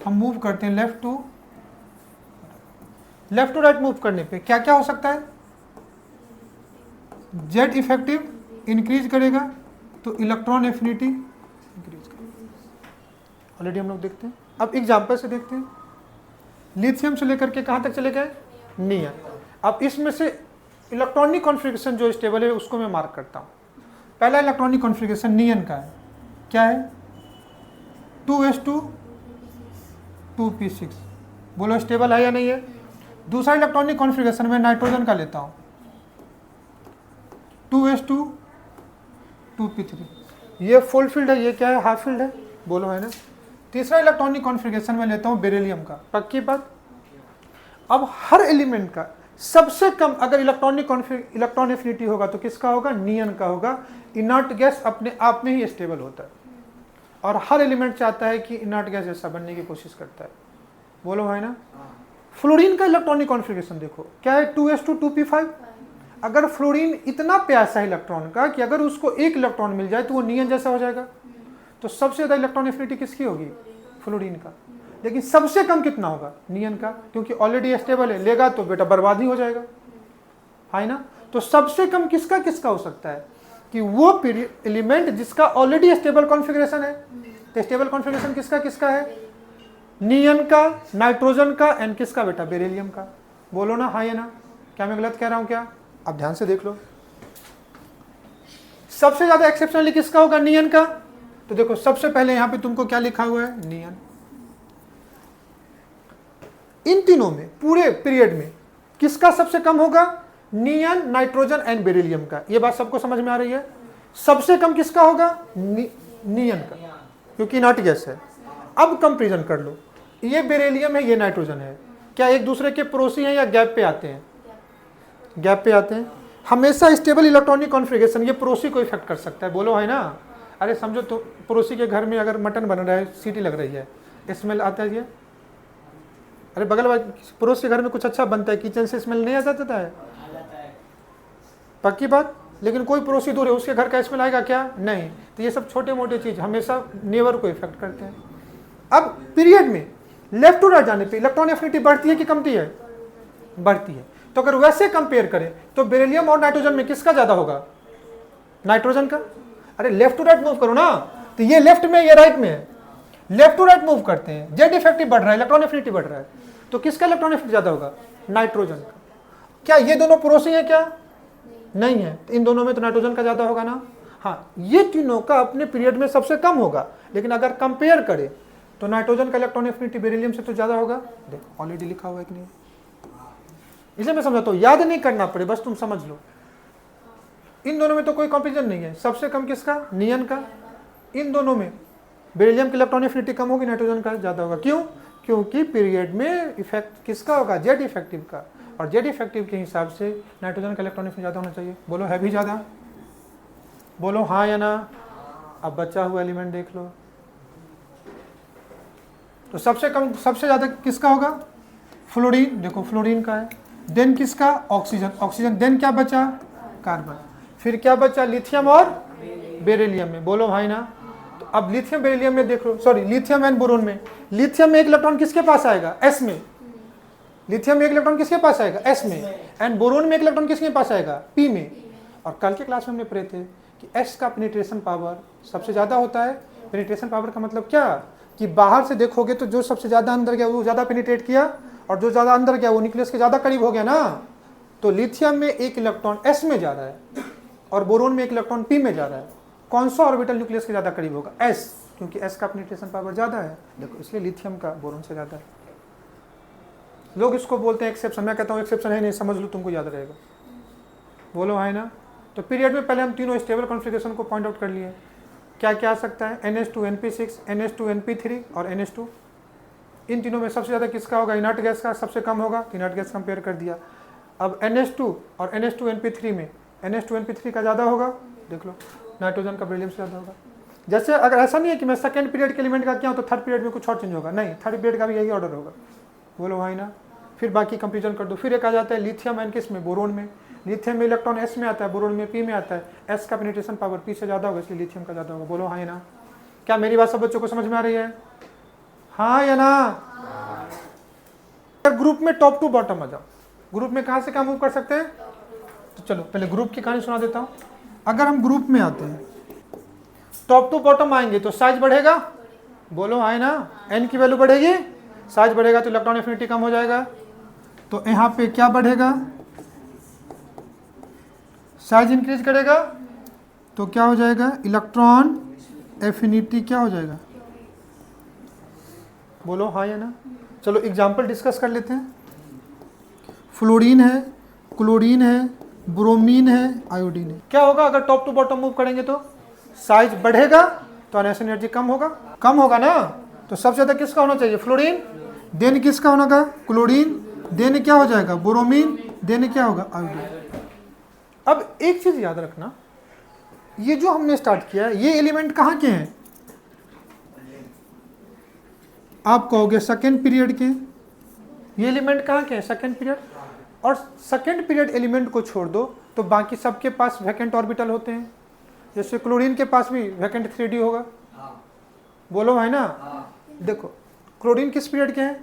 [SPEAKER 1] हम मूव करते हैं लेफ्ट टू राइट। मूव करने पे क्या क्या हो सकता है, जेड इफेक्टिव इंक्रीज करेगा तो इलेक्ट्रॉन एफिनिटी इंक्रीज करेगा, ऑलरेडी हम लोग देखते हैं। अब एग्जांपल से देखते हैं, लिथियम से लेकर के कहाँ तक चले गए, नियन। अब इसमें से इलेक्ट्रॉनिक कॉन्फ़िगरेशन जो स्टेबल है उसको मैं मार्क करता हूँ। पहला इलेक्ट्रॉनिक कॉन्फ़िगरेशन नियन का है, क्या है, 2s2 2p6। बोलो स्टेबल है या नहीं है। दूसरा इलेक्ट्रॉनिक कॉन्फ़िगरेशन में नाइट्रोजन का लेता हूँ, 2s2 2p3। ये फुल फील्ड है, ये क्या है, हाफ फील्ड है, बोलो है ना। तीसरा इलेक्ट्रॉनिक कॉन्फ़िगरेशन में लेता हूँ बेरिलियम का, पक्की बात। अब हर एलिमेंट का सबसे कम अगर इलेक्ट्रॉन एफिनिटी होगा तो किसका होगा, नियन का होगा। इनर्ट गैस अपने आप में ही स्टेबल होता है और हर एलिमेंट चाहता है कि इनर्ट गैस जैसा बनने की कोशिश करता है, बोलो है ना। फ्लोरीन का इलेक्ट्रॉनिक कॉन्फ़िगरेशन देखो, क्या है, 2s2 2p5। अगर फ्लोरीन इतना प्यासा है इलेक्ट्रॉन का कि अगर उसको एक इलेक्ट्रॉन मिल जाए तो वो नियन जैसा हो जाएगा, तो सबसे ज़्यादा इलेक्ट्रॉन एफिनिटी किसकी होगी, फ्लोरीन का। लेकिन सबसे कम कितना होगा, नियन का, क्योंकि ऑलरेडी स्टेबल है, लेगा तो बेटा बर्बाद ही हो जाएगा, है ना। तो सबसे कम किसका किसका हो सकता है कि वो एलिमेंट जिसका ऑलरेडी स्टेबल कॉन्फ़िगरेशन है। तो स्टेबल कॉन्फ़िगरेशन किसका किसका है, नियन का, नाइट्रोजन का, एंड किसका बेटा, बेरिलियम का। बोलो ना, हाँ या ना। क्या मैं गलत कह रहा हूँ क्या? अब ध्यान से देख लो, सबसे ज्यादा एक्सेप्शनली किसका होगा, नियन का। तो देखो सबसे पहले यहां पे तुमको क्या लिखा हुआ है, नियन। इन तीनों में पूरे पीरियड में किसका सबसे कम होगा? नियन, नाइट्रोजन एंड बेरिलियम का। ये बात सबको समझ में आ रही है? सबसे कम किसका होगा? नियन का, क्योंकि इनर्ट गैस है। अब कंपैरिजन कर लो, ये बेरिलियम है, ये नाइट्रोजन है, क्या एक दूसरे के पड़ोसी हैं या गैप पे आते हैं? गैप पे आते हैं। हमेशा स्टेबल इलेक्ट्रॉनिक कॉन्फ़िगरेशन ये पड़ोसी को इफेक्ट कर सकता है, बोलो है ना। अरे समझो तो पड़ोसी के घर में अगर मटन बन रहा है, सीटी लग रही है, स्मेल आता है ये? अरे बगल वाले पड़ोस के घर में कुछ अच्छा बनता है, किचन से स्मेल नहीं आ जाता है? पक्की बात। लेकिन कोई पड़ोसी दूर है, उसके घर का स्मेल आएगा क्या? नहीं। तो ये सब छोटे मोटे चीज हमेशा नेबर को इफेक्ट करते हैं। अब पीरियड में लेफ्ट टू राइट जाने पे इलेक्ट्रॉन एफिनिटी बढ़ती है कि कमती है? बढ़ती है। तो अगर वैसे कंपेयर करें तो बेरिलियम और नाइट्रोजन में किसका ज्यादा होगा? नाइट्रोजन का। अरे लेफ्ट टू राइट मूव करो ना, तो ये लेफ्ट में, ये राइट में है, लेफ्ट टू राइट मूव करते हैं, जेड इफेक्टिव बढ़ रहा है, इलेक्ट्रॉन एफिनिटी बढ़ रहा है, तो किसका इलेक्ट्रॉन एफिनिटी ज्यादा होगा? नाइट्रोजन का। क्या ये दोनों पड़ोसी हैं क्या? नहीं है। तो इन दोनों में तो नाइट्रोजन का ज्यादा होगा ना। हाँ, ये तीनों का अपने पीरियड में सबसे कम होगा, लेकिन अगर कंपेयर करें तो नाइट्रोजन का इलेक्ट्रॉन एफिनिटी बेरिलियम से तो ज्यादा होगा। देखो ऑलरेडी लिखा हुआ है कि नहीं, इसलिए मैं समझाता हूँ, याद नहीं करना पड़े, बस तुम समझ लो। इन दोनों में तो कोई कंपेरिजन नहीं है। सबसे कम किसका? नियन का। इन दोनों में बेरिलियम की इलेक्ट्रॉन एफिनिटी कम होगी, नाइट्रोजन का ज्यादा होगा। क्यों? क्योंकि पीरियड में इफेक्ट किसका होगा? जेड इफेक्टिव का। और जेड इफेक्टिव के हिसाब से नाइट्रोजन का इलेक्ट्रॉन एफिनिटी ज्यादा होना चाहिए। बोलो है भी ज्यादा? बोलो हाँ या ना। अब बचा हुआ एलिमेंट देख लो, तो सबसे कम, सबसे ज्यादा किसका होगा? फ्लोरीन। देखो फ्लोरीन का है। देन किसका? ऑक्सीजन। ऑक्सीजन। देन क्या बचा? कार्बन। फिर क्या बचा? लिथियम और बेरिलियम में। बोलो भाई ना। तो अब लिथियम बेरिलियम में देख लो, सॉरी लिथियम एंड बोरोन में, लिथियम में एक इलेक्ट्रॉन किसके पास आएगा? एस में। लिथियम में एक इलेक्ट्रॉन किसके पास आएगा? एस में। एंड बोरोन में एक इलेक्ट्रॉन किसके पास आएगा? पी में। और कल के क्लास में हमने पढ़े थे कि एस का पेनिट्रेशन पावर सबसे ज्यादा होता है। पेनिट्रेशन पावर का मतलब क्या? कि बाहर से देखोगे तो जो सबसे ज्यादा अंदर गया वो ज्यादा पेनिट्रेट किया, और जो ज्यादा अंदर गया वो न्यूक्लियस के ज्यादा करीब हो गया ना। तो लिथियम में एक इलेक्ट्रॉन एस में जा रहा है और बोरोन में एक इलेक्ट्रॉन पी में जा रहा है। कौन सा ऑर्बिटल न्यूक्लियस के ज्यादा करीब होगा? एस, क्योंकि एस का पेनिट्रेशन पावर ज्यादा है। देखो इसलिए लिथियम का बोरोन से ज्यादा है। लोग इसको बोलते हैं एक्सेप्शन, मैं कहता हूँ एक्सेप्शन है नहीं, समझ लो, तुमको याद रहेगा। बोलो है ना। तो पीरियड में पहले हम तीनों स्टेबल कॉन्फ़िगरेशन को पॉइंट आउट कर लिए। क्या क्या आ सकता है? NH2NP6, NH2NP3 और NH2। इन तीनों में सबसे ज़्यादा किसका होगा? इनर्ट गैस का। सबसे कम होगा तो इनर्ट गैस कंपेयर कर दिया। अब NH2 और NH2NP3 में NH2NP3 का ज़्यादा होगा, देख लो, नाइट्रोजन का बेरिलियम से ज़्यादा होगा। जैसे अगर ऐसा नहीं है कि मैं सेकंड पीरियड के एलिमेंट का क्या हूँ तो थर्ड पीरियड में कुछ और चेंज होगा, नहीं, थर्ड पीरियड का भी यही ऑर्डर होगा। बोलो भाई ना। फिर बाकी कंपेरिजन कर दो। फिर एक आ जाता है लिथियम एंड किस में? बोरोन में। लिथियम में इलेक्ट्रॉन एस में आता है, बोरोन में पी में आता है। एस का पेनिट्रेशन पावर पी से ज्यादा होगा, इसलिए लिथियम का ज्यादा होगा। बोलो हाँ या ना। क्या मेरी बात सब बच्चों को समझ में आ रही है? हाँ या ना। ग्रुप में टॉप टू बॉटम आ जाओ। ग्रुप में कहां से कहां मूव कर सकते हैं? तो चलो पहले ग्रुप की कहानी सुना देता हूं। अगर हम ग्रुप में आते हैं, टॉप टू बॉटम आएंगे तो साइज बढ़ेगा। बोलो हाँ ना। एन की वैल्यू बढ़ेगी, साइज बढ़ेगा तो इलेक्ट्रॉन एफिनिटी कम हो जाएगा। तो यहाँ पे क्या बढ़ेगा? साइज इंक्रीज करेगा तो क्या हो जाएगा? इलेक्ट्रॉन एफिनिटी क्या हो जाएगा? बोलो हाँ या ना। चलो एग्जांपल डिस्कस कर लेते हैं। फ्लोरीन है, क्लोरीन है, ब्रोमीन है, आयोडीन है। क्या होगा अगर टॉप टू बॉटम मूव करेंगे? तो साइज बढ़ेगा तो अनएस एनर्जी कम होगा, कम होगा ना। तो सबसे ज्यादा किसका होना चाहिए? फ्लोरीन। देन किसका होना का? क्लोरीन। देन क्या हो जाएगा? ब्रोमीन। देन क्या होगा? आयोडीन। अब एक चीज याद रखना, ये जो हमने स्टार्ट किया है ये एलिमेंट कहाँ के हैं? आप कहोगे सेकेंड पीरियड के। ये एलिमेंट कहाँ के हैं? Second period. और सेकेंड पीरियड एलिमेंट को छोड़ दो तो बाकी सबके पास वैकेंट ऑर्बिटल होते हैं। जैसे क्लोरीन के पास भी वैकेंट 3D होगा। बोलो भाई ना। देखो क्लोरीन किस पीरियड के हैं?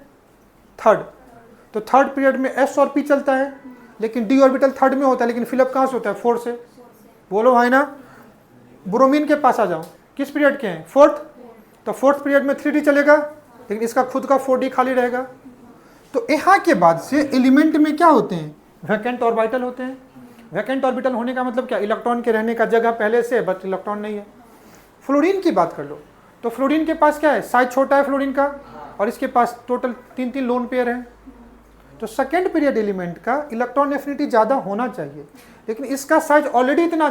[SPEAKER 1] थर्ड। तो थर्ड पीरियड में एस और पी चलता है, लेकिन डी ऑर्बिटल थर्ड में होता है, लेकिन फिलअप कहाँ से होता है? फोर्थ से। बोलो भाई ना। ब्रोमीन के पास आ जाओ, किस पीरियड के हैं? फोर्थ। तो फोर्थ पीरियड में 3D चलेगा, लेकिन इसका खुद का 4D खाली रहेगा। तो यहाँ के बाद से एलिमेंट में क्या होते हैं? वैकेंट ऑर्बिटल होते हैं। वैकेंट ऑर्बिटल होने का मतलब क्या? इलेक्ट्रॉन के रहने का जगह पहले से, बट इलेक्ट्रॉन नहीं है। फ्लोरीन की बात कर लो तो फ्लोरीन के पास क्या है? साइज छोटा है फ्लोरीन का, और इसके पास टोटल 3 लोन पेयर है। तो सेकेंड पीरियड एलिमेंट का इलेक्ट्रॉन एफिनिटी ज़्यादा होना चाहिए, लेकिन इसका साइज ऑलरेडी इतना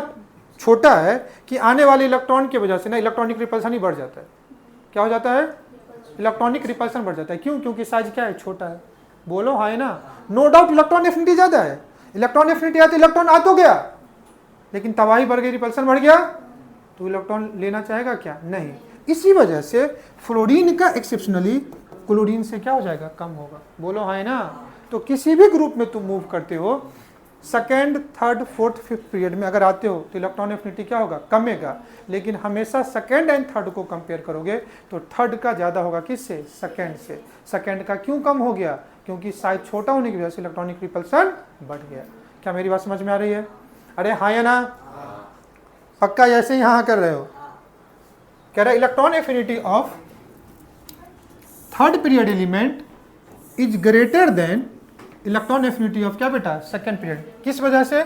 [SPEAKER 1] छोटा है कि आने वाले इलेक्ट्रॉन की वजह से ना इलेक्ट्रॉनिक रिपल्सन ही बढ़ जाता है। क्या हो जाता है? इलेक्ट्रॉनिक रिपल्सन बढ़ जाता है। क्यों? क्योंकि साइज क्या है? छोटा है। बोलो हाँ है ना? नो डाउट इलेक्ट्रॉन एफिनिटी ज़्यादा है। इलेक्ट्रॉन एफिनिटी है तो इलेक्ट्रॉन आ तो गया, लेकिन तबाही बढ़ गई, रिपल्सन बढ़ गया, तो इलेक्ट्रॉन लेना चाहेगा क्या? नहीं। इसी वजह से फ्लोरीन का एक्सेप्शनली क्लोरीन से क्या हो जाएगा? कम होगा। बोलो हाँ है ना? तो किसी भी ग्रुप में तुम मूव करते हो, second, third, fourth, fifth period में अगर आते हो तो इलेक्ट्रॉन एफिनिटी क्या होगा? कमेगा। लेकिन हमेशा सेकेंड एंड थर्ड को कंपेयर करोगे तो थर्ड का ज़्यादा होगा। किससे? सेकेंड से। सेकेंड का क्यों कम हो गया? क्योंकि साइज छोटा होने की वजह से इलेक्ट्रॉनिक रिपल्सन बढ़ गया। क्या मेरी बात समझ में आ रही है? अरे हाँ या ना? पक्का ऐसे ही हाँ कर रहे हो? कह रहा है electron affinity of third period element is greater than electron affinity of क्या बेटा? Second period. किस वजह से?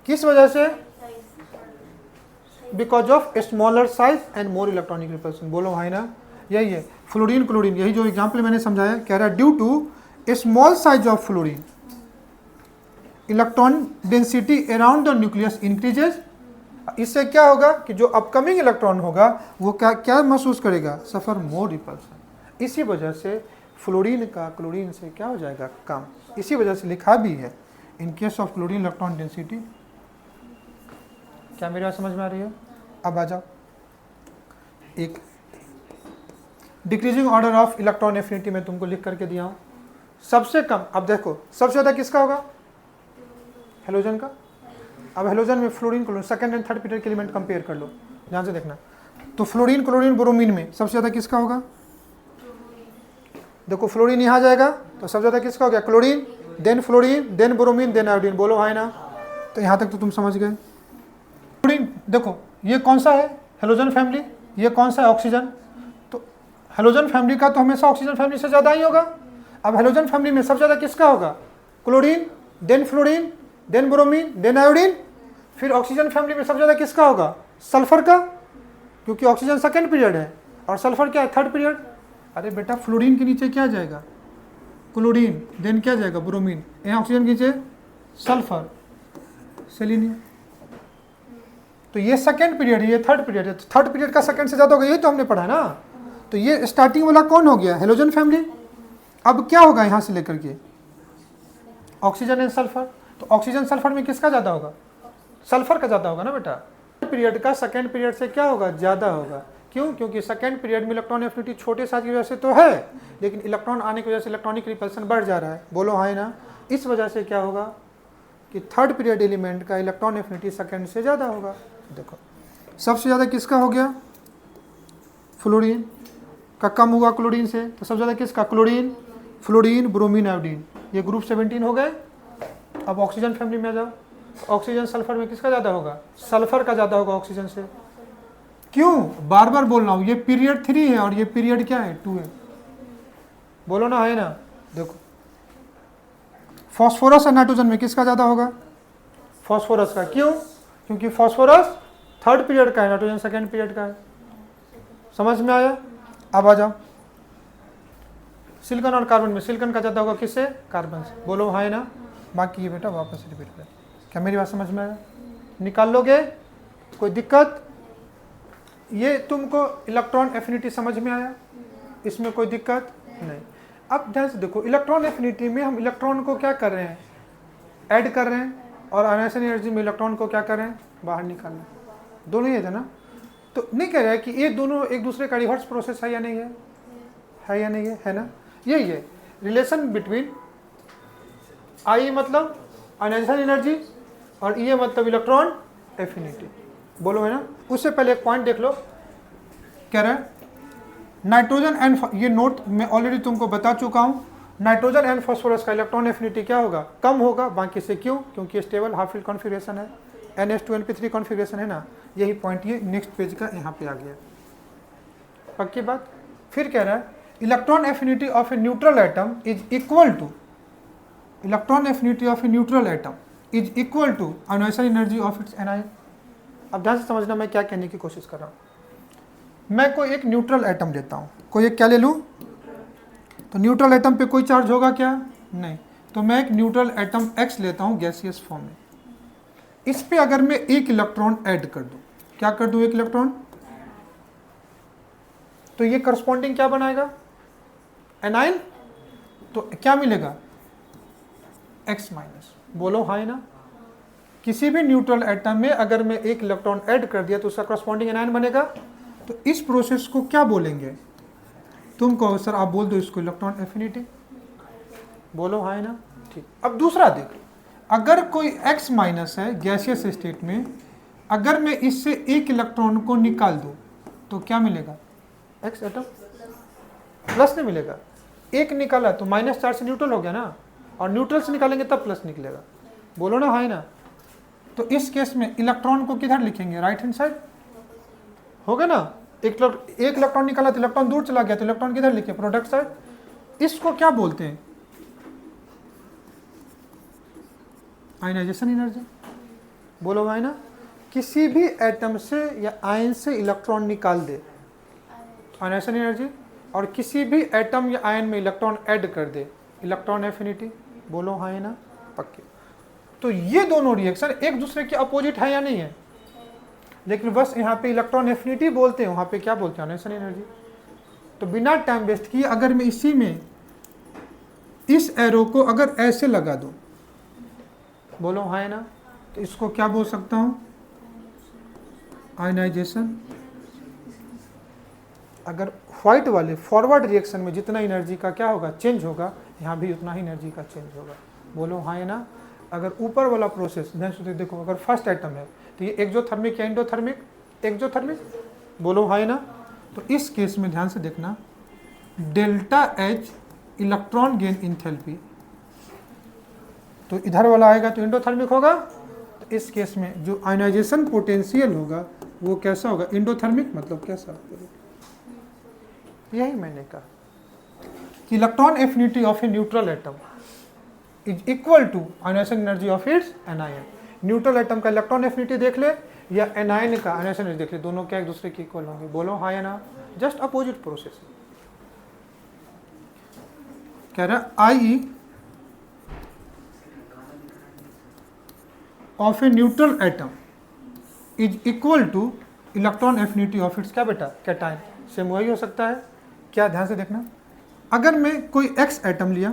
[SPEAKER 1] किस वजह से? Because of smaller size and more electronic repulsion. बोलो हाँ ना? यही है फ्लोरीन क्लोरीन, यही जो एग्जाम्पल मैंने समझाया। कह रहा है due to small size of fluorine electron density around the nucleus increases. इससे क्या होगा कि जो अपकमिंग इलेक्ट्रॉन होगा वो क्या महसूस करेगा? सफर मोर रिपल्सन। इसी वजह से फ्लोरीन का क्लोरीन से क्या हो जाएगा? कम। इसी वजह से लिखा भी है in case of chlorine electron density. क्या मेरी बात समझ में आ रही है? अब आ जाओ एक decreasing order of electron affinity में तुमको लिख करके दिया हूँ। सबसे कम, अब देखो सबसे ज़्यादा किसका होगा? हेलोजन का। अब हेलोजन में fluorine chlorine second and third period के एलिमेंट कंपेयर कर लो, ध्यान से देखना। तो फ्लोरीन क्लोरीन ब्रोमीन में सबसे ज़्यादा किसका होगा? देखो फ्लोरीन यहाँ जाएगा तो सबसे ज़्यादा किसका हो गया? Chlorine, then bromine, then iodine. बोलो हाँ ना? तो यहाँ तक तो तुम समझ गए। क्लोरीन देखो ये कौन सा है? Halogen family. ये कौन सा है? ऑक्सीजन। तो हेलोजन फैमिली का तो हमेशा ऑक्सीजन फैमिली से ज़्यादा ही होगा। अब हेलोजन फैमिली में सबसे ज़्यादा किसका होगा? Chlorine, then fluorine, then bromine, then iodine. फिर ऑक्सीजन फैमिली में सबसे ज़्यादा किसका होगा? सल्फर का, क्योंकि ऑक्सीजन सेकेंड पीरियड है और सल्फर क्या है? Third period. अरे बेटा फ्लोरीन के नीचे क्या जाएगा? क्लोरीन, देन क्या जाएगा? ब्रोमीन। यहाँ ऑक्सीजन के नीचे सल्फर, सेलेनियम। तो ये सेकेंड पीरियड है, ये थर्ड पीरियड है। तो थर्ड पीरियड का सेकेंड से ज़्यादा होगा, यही तो हमने पढ़ा ना। तो ये स्टार्टिंग वाला कौन हो गया? Halogen family. अब क्या होगा यहाँ से लेकर के? Oxygen and sulphur. तो ऑक्सीजन सल्फर में किसका ज़्यादा होगा? सल्फर का ज़्यादा होगा ना बेटा। पीरियड का सेकेंड पीरियड से क्या होगा? ज़्यादा होगा। क्यों? क्योंकि सेकेंड पीरियड में इलेक्ट्रॉन एफिनिटी छोटे साइज की वजह से तो है, लेकिन इलेक्ट्रॉन आने की वजह से इलेक्ट्रॉनिक रिपल्सन बढ़ जा रहा है। बोलो हाँ ना? इस वजह से क्या होगा कि थर्ड पीरियड एलिमेंट का इलेक्ट्रॉन एफिनिटी सेकेंड से ज़्यादा होगा। देखो सबसे ज़्यादा किसका हो गया? फ्लोरीन का कम हुआ क्लोरीन से। तो सबसे ज़्यादा किसका? Chlorine, fluorine, bromine, iodine. ये ग्रुप 17 हो गए। अब ऑक्सीजन फैमिली में आ जाओ। ऑक्सीजन सल्फर में किसका ज़्यादा होगा? सल्फर का ज़्यादा होगा ऑक्सीजन से। क्यों? बार बार बोल रहा हूँ, ये पीरियड 3 है और ये पीरियड क्या है? 2 है। बोलो ना है ना? देखो फॉस्फोरस और नाइट्रोजन में किसका ज़्यादा होगा? फॉस्फोरस का। क्यों? क्योंकि फॉस्फोरस थर्ड पीरियड का है, नाइट्रोजन सेकेंड पीरियड का है। समझ में आया? अब आ जाओ सिलिकॉन और कार्बन में। सिलिकॉन का ज़्यादा होगा किससे? कार्बन से। बोलो हाँ ना? बाकी ये बेटा वापस रिपीट करें। क्या मेरी बात समझ में आया? निकाल लोगे? कोई दिक्कत? ये तुमको इलेक्ट्रॉन एफिनिटी समझ में आया? इसमें कोई दिक्कत नहीं। अब ध्यान से देखो, इलेक्ट्रॉन एफिनिटी में हम इलेक्ट्रॉन को क्या कर रहे हैं? ऐड कर रहे हैं, और आयनाइजेशन एनर्जी में इलेक्ट्रॉन को क्या कर रहे हैं? बाहर निकाल रहे हैं। दोनों ही है ना? तो नहीं कह रहा है कि ये दोनों एक दूसरे का रिवर्स प्रोसेस है या नहीं है? है या नहीं है? है ना? यही है रिलेशन बिटवीन आई मतलब आयनाइजेशन एनर्जी और ये मतलब इलेक्ट्रॉन एफिनिटी। बोलो है ना? उससे पहले एक पॉइंट देख लो। कह रहा है नाइट्रोजन एंड, ये नोट मैं ऑलरेडी तुमको बता चुका हूँ, नाइट्रोजन एंड फास्फोरस का इलेक्ट्रॉन एफिनिटी क्या होगा? कम होगा बाकी से। क्यों? क्योंकि स्टेबल हाफ फील्ड कॉन्फ़िगरेशन है, NH2 NP3 कॉन्फ़िगरेशन है ना। यही पॉइंट ये नेक्स्ट पेज का यहाँ पे आ गया। पक्की बात? फिर कह रहा है electron affinity of a neutral atom is equal to, electron affinity of a neutral atom is equal to ionization energy of its anion. अब ध्यान से समझना मैं क्या कहने की कोशिश कर रहा हूँ। मैं कोई एक न्यूट्रल एटम लेता हूँ, कोई एक क्या ले लूँ? तो न्यूट्रल एटम पे कोई चार्ज होगा क्या? नहीं, तो मैं एक न्यूट्रल एटम X लेता हूँ गैसियस फॉर्म में, इस पे अगर मैं एक इलेक्ट्रॉन ऐड कर दूं, क्या कर दूं, एक इलेक्ट्रॉन, तो ये करस्पॉन्डिंग क्या बनाएगा, एनाइन, तो क्या मिलेगा, X माइनस। बोलो हाँ ना। किसी भी न्यूट्रल एटम में अगर मैं एक इलेक्ट्रॉन ऐड कर दिया तो उसका करस्पॉन्डिंग एनाइन बनेगा। तो इस प्रोसेस को क्या बोलेंगे, तुम कहो सर, आप बोल दो इसको इलेक्ट्रॉन एफिनिटी। बोलो हाँ ना। ठीक, अब दूसरा देख, अगर कोई X माइनस है गैसियस स्टेट में, अगर मैं इससे एक इलेक्ट्रॉन को निकाल दूं तो क्या मिलेगा, X एटम प्लस नहीं मिलेगा, एक निकाला तो माइनस चार्ज से न्यूट्रल हो गया ना, और न्यूट्रल से निकालेंगे तब प्लस निकलेगा। बोलो ना हाँ ना। तो इस केस में इलेक्ट्रॉन को किधर लिखेंगे, राइट हैंड साइड, होगा ना। एक इलेक्ट्रॉन निकाला तो इलेक्ट्रॉन दूर चला गया तो इलेक्ट्रॉन किधर लिखे, प्रोडक्ट साइड। इसको क्या बोलते हैं, आयनाइजेशन एनर्जी। बोलो भाई ना, किसी भी एटम से या आयन से इलेक्ट्रॉन निकाल दे, आयनाइजेशन एनर्जी, और किसी भी एटम या आयन में इलेक्ट्रॉन ऐड कर दे, इलेक्ट्रॉन एफिनिटी। बोलो हाँ ना, पक्के। तो ये दोनों रिएक्शन एक दूसरे के अपोजिट है या नहीं है, लेकिन बस यहाँ पे इलेक्ट्रॉन एफिनिटी बोलते हैं, वहाँ पे क्या बोलते हैं, आयनाइजेशन एनर्जी। तो बिना टाइम वेस्ट किए अगर मैं इसी में इस एरो को अगर ऐसे लगा दूं, बोलो हाँ ना, तो इसको क्या बोल सकता हूं, आयनाइजेशन। अगर व्हाइट वाले फॉरवर्ड रिएक्शन में जितना एनर्जी का क्या होगा, चेंज होगा, यहाँ भी उतना ही एनर्जी का चेंज होगा। बोलो हाँ ना। अगर ऊपर वाला प्रोसेस ध्यान से देखो, अगर फर्स्ट एटम है तो ये एक्सोथर्मिक या एंडोथर्मिक, एक्सोथर्मिक। बोलो हाँ ना। तो इस केस में ध्यान से देखना, delta H electron gain enthalpy, तो इधर वाला आएगा तो एंडोथर्मिक होगा। तो इस केस में जो आयनाइजेशन पोटेंशियल होगा वो कैसा होगा, एंडोथर्मिक, मतलब कैसा। यही मैंने कहा कि electron affinity of a neutral atom is equal to ionization energy of its anion. Neutral atom का इलेक्ट्रॉन एफिनिटी देख ले या एनायन का आयनाइजेशन एनर्जी देख ले, दोनों क्या एक दूसरे के इक्वल होंगे। बोलो हाँ या ना, जस्ट अपोजिट प्रोसेस। कह रहा I of a neutral atom is equal to electron affinity of its क्या बेटा, कैटायन। सेम वही हो सकता है क्या, ध्यान से देखना। अगर मैं कोई X एटम लिया,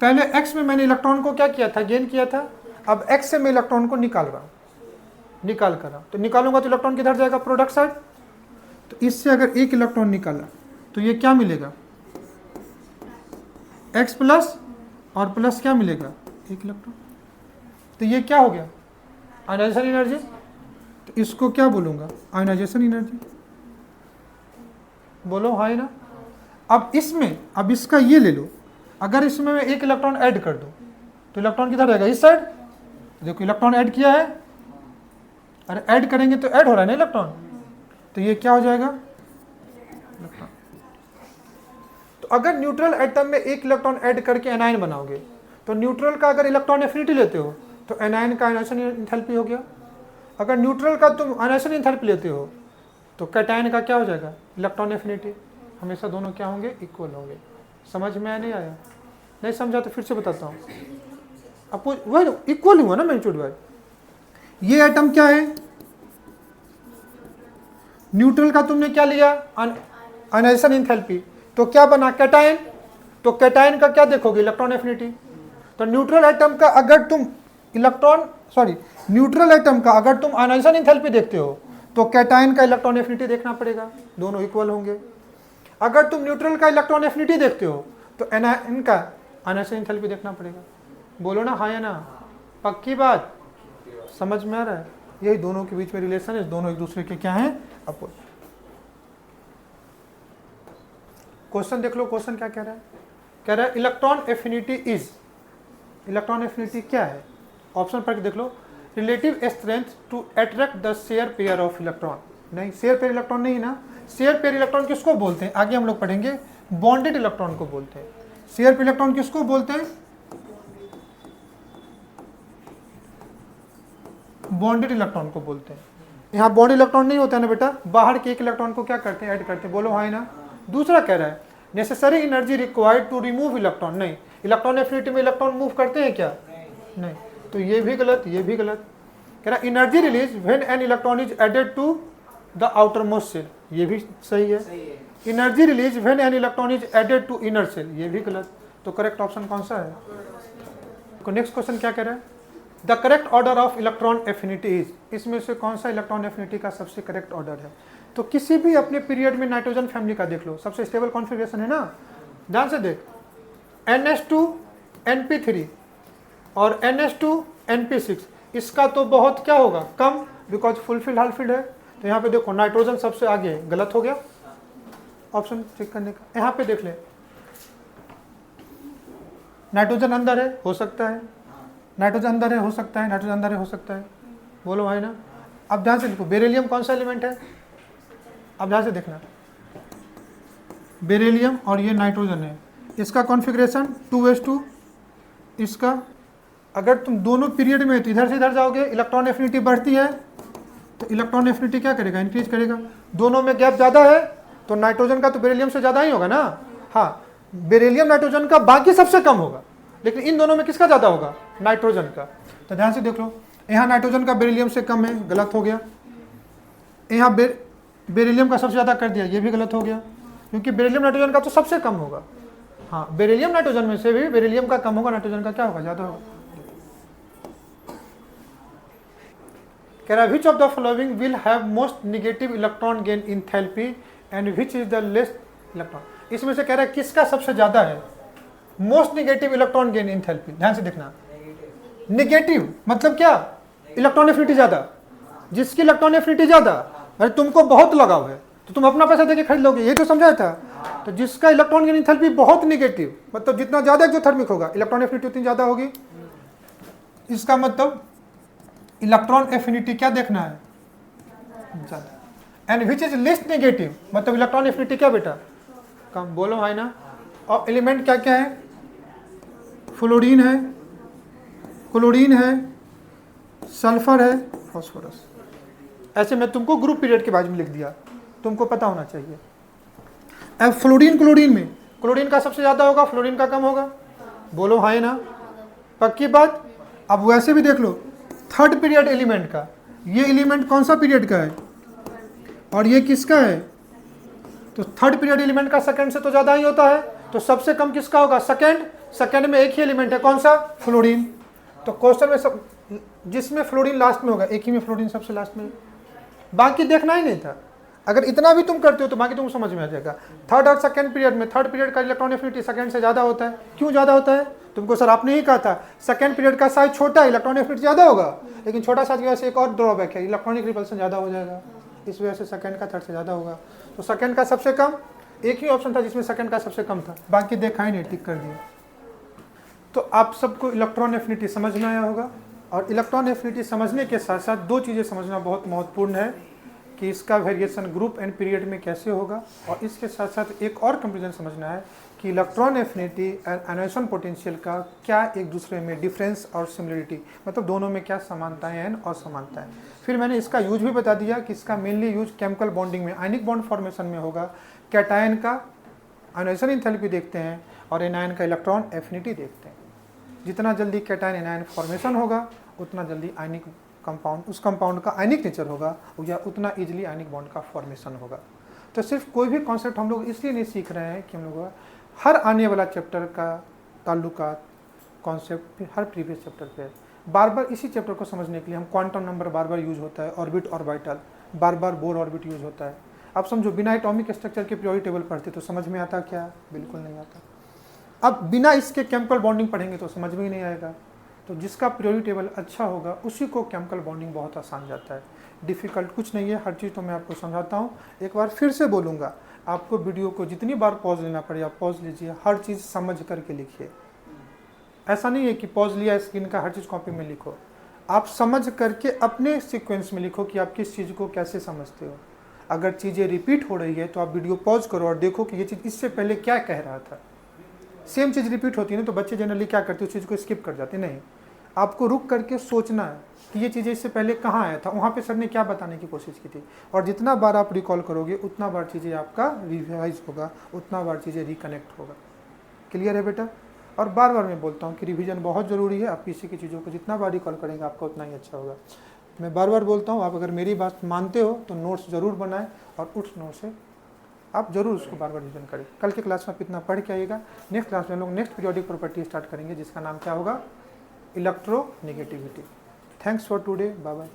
[SPEAKER 1] पहले X में मैंने इलेक्ट्रॉन को क्या किया था, गेन किया था। अब X से मैं इलेक्ट्रॉन को निकाल रहा हूं, निकाल कर रहा हूं, तो निकालूंगा तो इलेक्ट्रॉन किधर जाएगा, प्रोडक्ट साइड। तो इससे अगर एक इलेक्ट्रॉन निकाला तो ये क्या मिलेगा, X प्लस, और प्लस क्या मिलेगा, एक इलेक्ट्रॉन। तो ये क्या हो गया, आयनाइजेशन एनर्जी। तो इसको क्या बोलूंगा, आयनाइजेशन एनर्जी। बोलो हाँ ना। अब इसमें, अब इसका ये ले लो, अगर इसमें मैं एक इलेक्ट्रॉन ऐड कर दूं तो इलेक्ट्रॉन किधर रहेगा, इस साइड। देखो इलेक्ट्रॉन ऐड किया है, अरे ऐड करेंगे तो ऐड हो रहा है ना इलेक्ट्रॉन, तो ये क्या हो जाएगा, इलेक्ट्रॉन। तो अगर न्यूट्रल एटम में एक इलेक्ट्रॉन ऐड करके एनायन बनाओगे तो न्यूट्रल का अगर इलेक्ट्रॉन एफिनिटी लेते हो तो एनायन का आयनाइजेशन एंथैल्पी हो गया। अगर न्यूट्रल का तुम आयनाइजेशन एंथैल्पी लेते हो तो कैटायन का क्या हो जाएगा, इलेक्ट्रॉन एफिनिटी। हमेशा दोनों क्या होंगे, इक्वल होंगे। समझ में आया नहीं आया, नहीं समझा तो फिर से बताता हूँ। अब वही इक्वल हुआ ना मैग्नीट्यूड वाइज। ये एटम क्या है, न्यूट्रल का तुमने क्या लिया, आयनाइजेशन एंथैल्पी, तो क्या बना, कैटायन। तो कैटायन का क्या देखोगे, इलेक्ट्रॉन एफिनिटी। तो न्यूट्रल एटम का अगर तुम न्यूट्रल एटम का अगर तुम आयनाइजेशन एंथैल्पी देखते हो तो कैटायन का इलेक्ट्रॉन एफिनिटी देखना पड़ेगा, दोनों इक्वल होंगे। अगर तुम न्यूट्रल का इलेक्ट्रॉन एफिनिटी देखते हो तो एनायन का आयनाइजेशन एंथैल्पी देखना पड़ेगा। बोलो ना हाँ या ना, पक्की बात, समझ में आ रहा है। यही दोनों के बीच में रिलेशन है, दोनों एक दूसरे के क्या हैं, अपोजिट। क्वेश्चन देख लो, क्वेश्चन क्या कह रहा है, कह रहा है electron affinity is, electron affinity क्या है, ऑप्शन पर देख लो, relative strength to attract the share pair of electron. नहीं, शेयर पेयर इलेक्ट्रॉन नहीं ना, शेयर पेयर इलेक्ट्रॉन किसको बोलते हैं, आगे हम लोग पढ़ेंगे, बॉन्डेड इलेक्ट्रॉन को बोलते हैं। शेयर पेयर इलेक्ट्रॉन किसको बोलते हैं, बॉन्डेड इलेक्ट्रॉन को बोलते हैं। यहाँ बॉन्ड इलेक्ट्रॉन नहीं होता है ना बेटा, बाहर के एक इलेक्ट्रॉन को क्या करते हैं, ऐड करते हैं। बोलो हाँ ना। दूसरा कह रहा है necessary energy required to remove electron, नहीं, इलेक्ट्रॉन एफिनिटी में इलेक्ट्रॉन मूव करते हैं क्या? नहीं, तो ये भी गलत, ये भी गलत। कह रहा energy release when an electron is added to the outer most shell, ये भी सही है। Energy release when an electron is added to inner shell, ये भी गलत। तो करेक्ट ऑप्शन कौन सा है? नेक्स्ट क्वेश्चन क्या कह रहा है? The correct order of electron affinity is, इसमें से कौन सा इलेक्ट्रॉन एफिनिटी का सबसे करेक्ट ऑर्डर है? तो किसी भी अपने पीरियड में नाइट्रोजन फैमिली का देख लो, सबसे स्टेबल कॉन्फ़िगरेशन है ना, ध्यान से देख, NH2 NP3 और NH2 NP6, इसका तो बहुत क्या होगा, कम, बिकॉज फुलफिल हालफिल्ड है। तो यहाँ पे देखो नाइट्रोजन सबसे आगे है, गलत हो गया ऑप्शन चेक करने का। यहाँ पे देख ले, नाइट्रोजन अंदर है, हो सकता है, नाइट्रोजन अंदर है, हो सकता है, नाइट्रोजन अंदर है, हो सकता है, बोलो भाई ना। अब ध्यान से देखो, बेरिलियम कौन सा एलिमेंट है? अब ध्यान से देखना, बेरिलियम और ये नाइट्रोजन है, इसका कॉन्फ़िगरेशन 2s2, इसका अगर तुम दोनों पीरियड में तो इधर से इधर जाओगे, इलेक्ट्रॉन एफिनिटी बढ़ती है, तो इलेक्ट्रॉन एफिनिटी क्या करेगा, इंक्रीज करेगा। दोनों में गैप ज़्यादा है तो नाइट्रोजन का तो बेरिलियम से ज़्यादा ही होगा ना, हाँ, बेरिलियम नाइट्रोजन का बाकी सबसे कम होगा, लेकिन इन दोनों में किसका ज़्यादा होगा, नाइट्रोजन का। तो ध्यान से देख लो, यहाँ नाइट्रोजन का बेरिलियम से कम है, गलत हो गया। यहाँ बेरिलियम का सबसे ज़्यादा कर दिया, ये भी गलत हो गया, क्योंकि बेरिलियम नाइट्रोजन का तो सबसे कम होगा। हाँ, बेरिलियम नाइट्रोजन में से भी बेरिलियम का कम होगा, नाइट्रोजन का क्या होगा, ज़्यादा होगा। कह रहा है which of the following will have most negative electron gain enthalpy and which is the लेस्ट electron, इसमें से कह रहा है किसका सबसे ज़्यादा है most negative electron gain enthalpy. ध्यान से देखना, नेगेटिव मतलब क्या, इलेक्ट्रॉन एफिनिटी ज़्यादा, जिसकी इलेक्ट्रॉन एफिनिटी ज़्यादा, अरे तुमको बहुत लगाव है तो तुम अपना पैसा देके खरीद लोगे, ये तो समझा था। तो जिसका इलेक्ट्रॉन गेन इंथैल्पी बहुत नेगेटिव, मतलब जितना ज़्यादा एक्सोथर्मिक होगा, इलेक्ट्रॉन एफिनिटी उतनी ज़्यादा होगी। इसका मतलब इलेक्ट्रॉन एफिनिटी क्या देखना है, ज़्यादा। And which is list negative, मतलब इलेक्ट्रॉन एफिनिटी क्या बेटा, कम, बोलो भाई ना। और एलिमेंट क्या क्या है, फ्लोरीन है, क्लोरीन है, सल्फर है, फास्फोरस। ऐसे मैं तुमको ग्रुप पीरियड के बारे में लिख दिया, तुमको पता होना चाहिए। अब फ्लोरीन क्लोरीन में, क्लोरीन का सबसे ज़्यादा होगा, फ्लोरीन का कम होगा, बोलो हाँ ना, पक्की बात। अब वैसे भी देख लो, थर्ड पीरियड एलिमेंट का, ये एलिमेंट कौन सा पीरियड का है और ये किसका है, तो थर्ड पीरियड एलिमेंट का सेकंड से तो ज़्यादा ही होता है, तो सबसे कम किसका होगा, सेकंड। सेकंड में एक ही एलिमेंट है, कौन सा, फ्लोरीन। तो क्वेश्चन में सब जिसमें फ्लोरीन लास्ट में होगा, एक ही में फ्लोरीन सबसे लास्ट में, बाकी देखना ही नहीं था। अगर इतना भी तुम करते हो तो बाकी तुम समझ में आ जाएगा। थर्ड और सेकंड पीरियड में, थर्ड पीरियड का इलेक्ट्रॉन एफिनिटी सेकंड से ज़्यादा होता है। क्यों ज़्यादा होता है, तुमको सर आपने ही कहा था, सेकंड पीरियड का साइज छोटा, इलेक्ट्रॉन एफिनिटी ज़्यादा होगा, लेकिन छोटा साइज की वजह से एक और ड्रॉबैक है, इलेक्ट्रॉनिक रिपल्सन ज़्यादा हो जाएगा, इस वजह से सेकंड का थर्ड से ज़्यादा होगा। तो सेकंड का सबसे कम, एक ही ऑप्शन था जिसमें सेकंड का सबसे कम था, बाकी देखा ही नहीं, टिक कर दिया। तो आप सबको इलेक्ट्रॉन एफिनिटी समझ में आया होगा। और इलेक्ट्रॉन एफिनिटी समझने के साथ साथ दो चीज़ें समझना बहुत महत्वपूर्ण है कि इसका वेरिएशन ग्रुप एंड पीरियड में कैसे होगा, और इसके साथ साथ एक और कंपेरिजन समझना है कि electron affinity and ionization potential का क्या एक दूसरे में डिफरेंस और सिमिलरिटी, मतलब दोनों में क्या समानताएं हैं और असमानताएं। फिर मैंने इसका यूज भी बता दिया कि इसका मेनली यूज केमिकल बॉन्डिंग में, आयनिक बॉन्ड फॉर्मेशन में होगा। कैटायन का आयोनाइजेशन एंथैल्पी देखते हैं और एनायन का इलेक्ट्रॉन एफिनिटी देखते हैं। जितना जल्दी कैटायन एनायन फॉर्मेशन होगा उतना जल्दी आयनिक कंपाउंड, उस कंपाउंड का आयनिक नेचर होगा, या उतना इजीली आयनिक बॉन्ड का फॉर्मेशन होगा। तो सिर्फ कोई भी कॉन्सेप्ट हम लोग इसलिए नहीं सीख रहे हैं कि हम लोग हर आने वाला चैप्टर का ताल्लुकात कॉन्सेप्ट हर प्रीवियस चैप्टर पे बार बार इसी चैप्टर को समझने के लिए हम क्वांटम नंबर बार बार यूज होता है, ऑर्बिट ऑर्बिटल बार बार बोर ऑर्बिट यूज होता है। आप समझो बिना एटॉमिक स्ट्रक्चर के पीरियोडिक टेबल पढ़ते तो समझ में आता क्या, बिल्कुल नहीं आता। अब बिना इसके केमिकल बॉन्डिंग पढ़ेंगे तो समझ में ही नहीं आएगा। तो जिसका पीरियोडिक टेबल अच्छा होगा उसी को केमिकल बॉन्डिंग बहुत आसान जाता है। डिफ़िकल्ट कुछ नहीं है, हर चीज़ तो मैं आपको समझाता हूँ। एक बार फिर से बोलूँगा, आपको वीडियो को जितनी बार पॉज लेना पड़े आप पॉज लीजिए, हर चीज़ समझ करके लिखिए। ऐसा नहीं है कि पॉज लिया स्क्रीन का हर चीज़ कॉपी में लिखो, आप समझ करके अपने सीक्वेंस में लिखो कि आप किस चीज़ को कैसे समझते हो। अगर चीज़ें रिपीट हो रही है तो आप वीडियो पॉज करो और देखो कि ये चीज़ इससे पहले क्या कह रहा था। सेम चीज़ रिपीट होती है ना तो बच्चे जनरली क्या करते हैं, उस चीज़ को स्किप कर जाते हैं। नहीं, आपको रुक करके सोचना है कि ये चीज़ें इससे पहले कहाँ आया था, वहाँ पे सर ने क्या बताने की कोशिश की थी। और जितना बार आप रिकॉल करोगे उतना बार चीज़ें आपका रिवाइज होगा, उतना बार चीज़ें रिकनेक्ट होगा। क्लियर है बेटा? और बार बार मैं बोलता हूँ कि रिवीजन बहुत ज़रूरी है। आप किसी की चीज़ों को जितना बार रिकॉल करेंगे आपका उतना ही अच्छा होगा। मैं बार बार बोलता हूँ, आप अगर मेरी बात मानते हो तो नोट्स ज़रूर बनाएं और उस नोट से आप जरूर उसको बार बार रिवीजन करें। कल के क्लास में आप इतना पढ़ के आइएगा। नेक्स्ट क्लास में हम लोग नेक्स्ट पीरियोडिक प्रॉपर्टी स्टार्ट करेंगे जिसका नाम क्या होगा, electronegativity. Thanks for today, bye bye.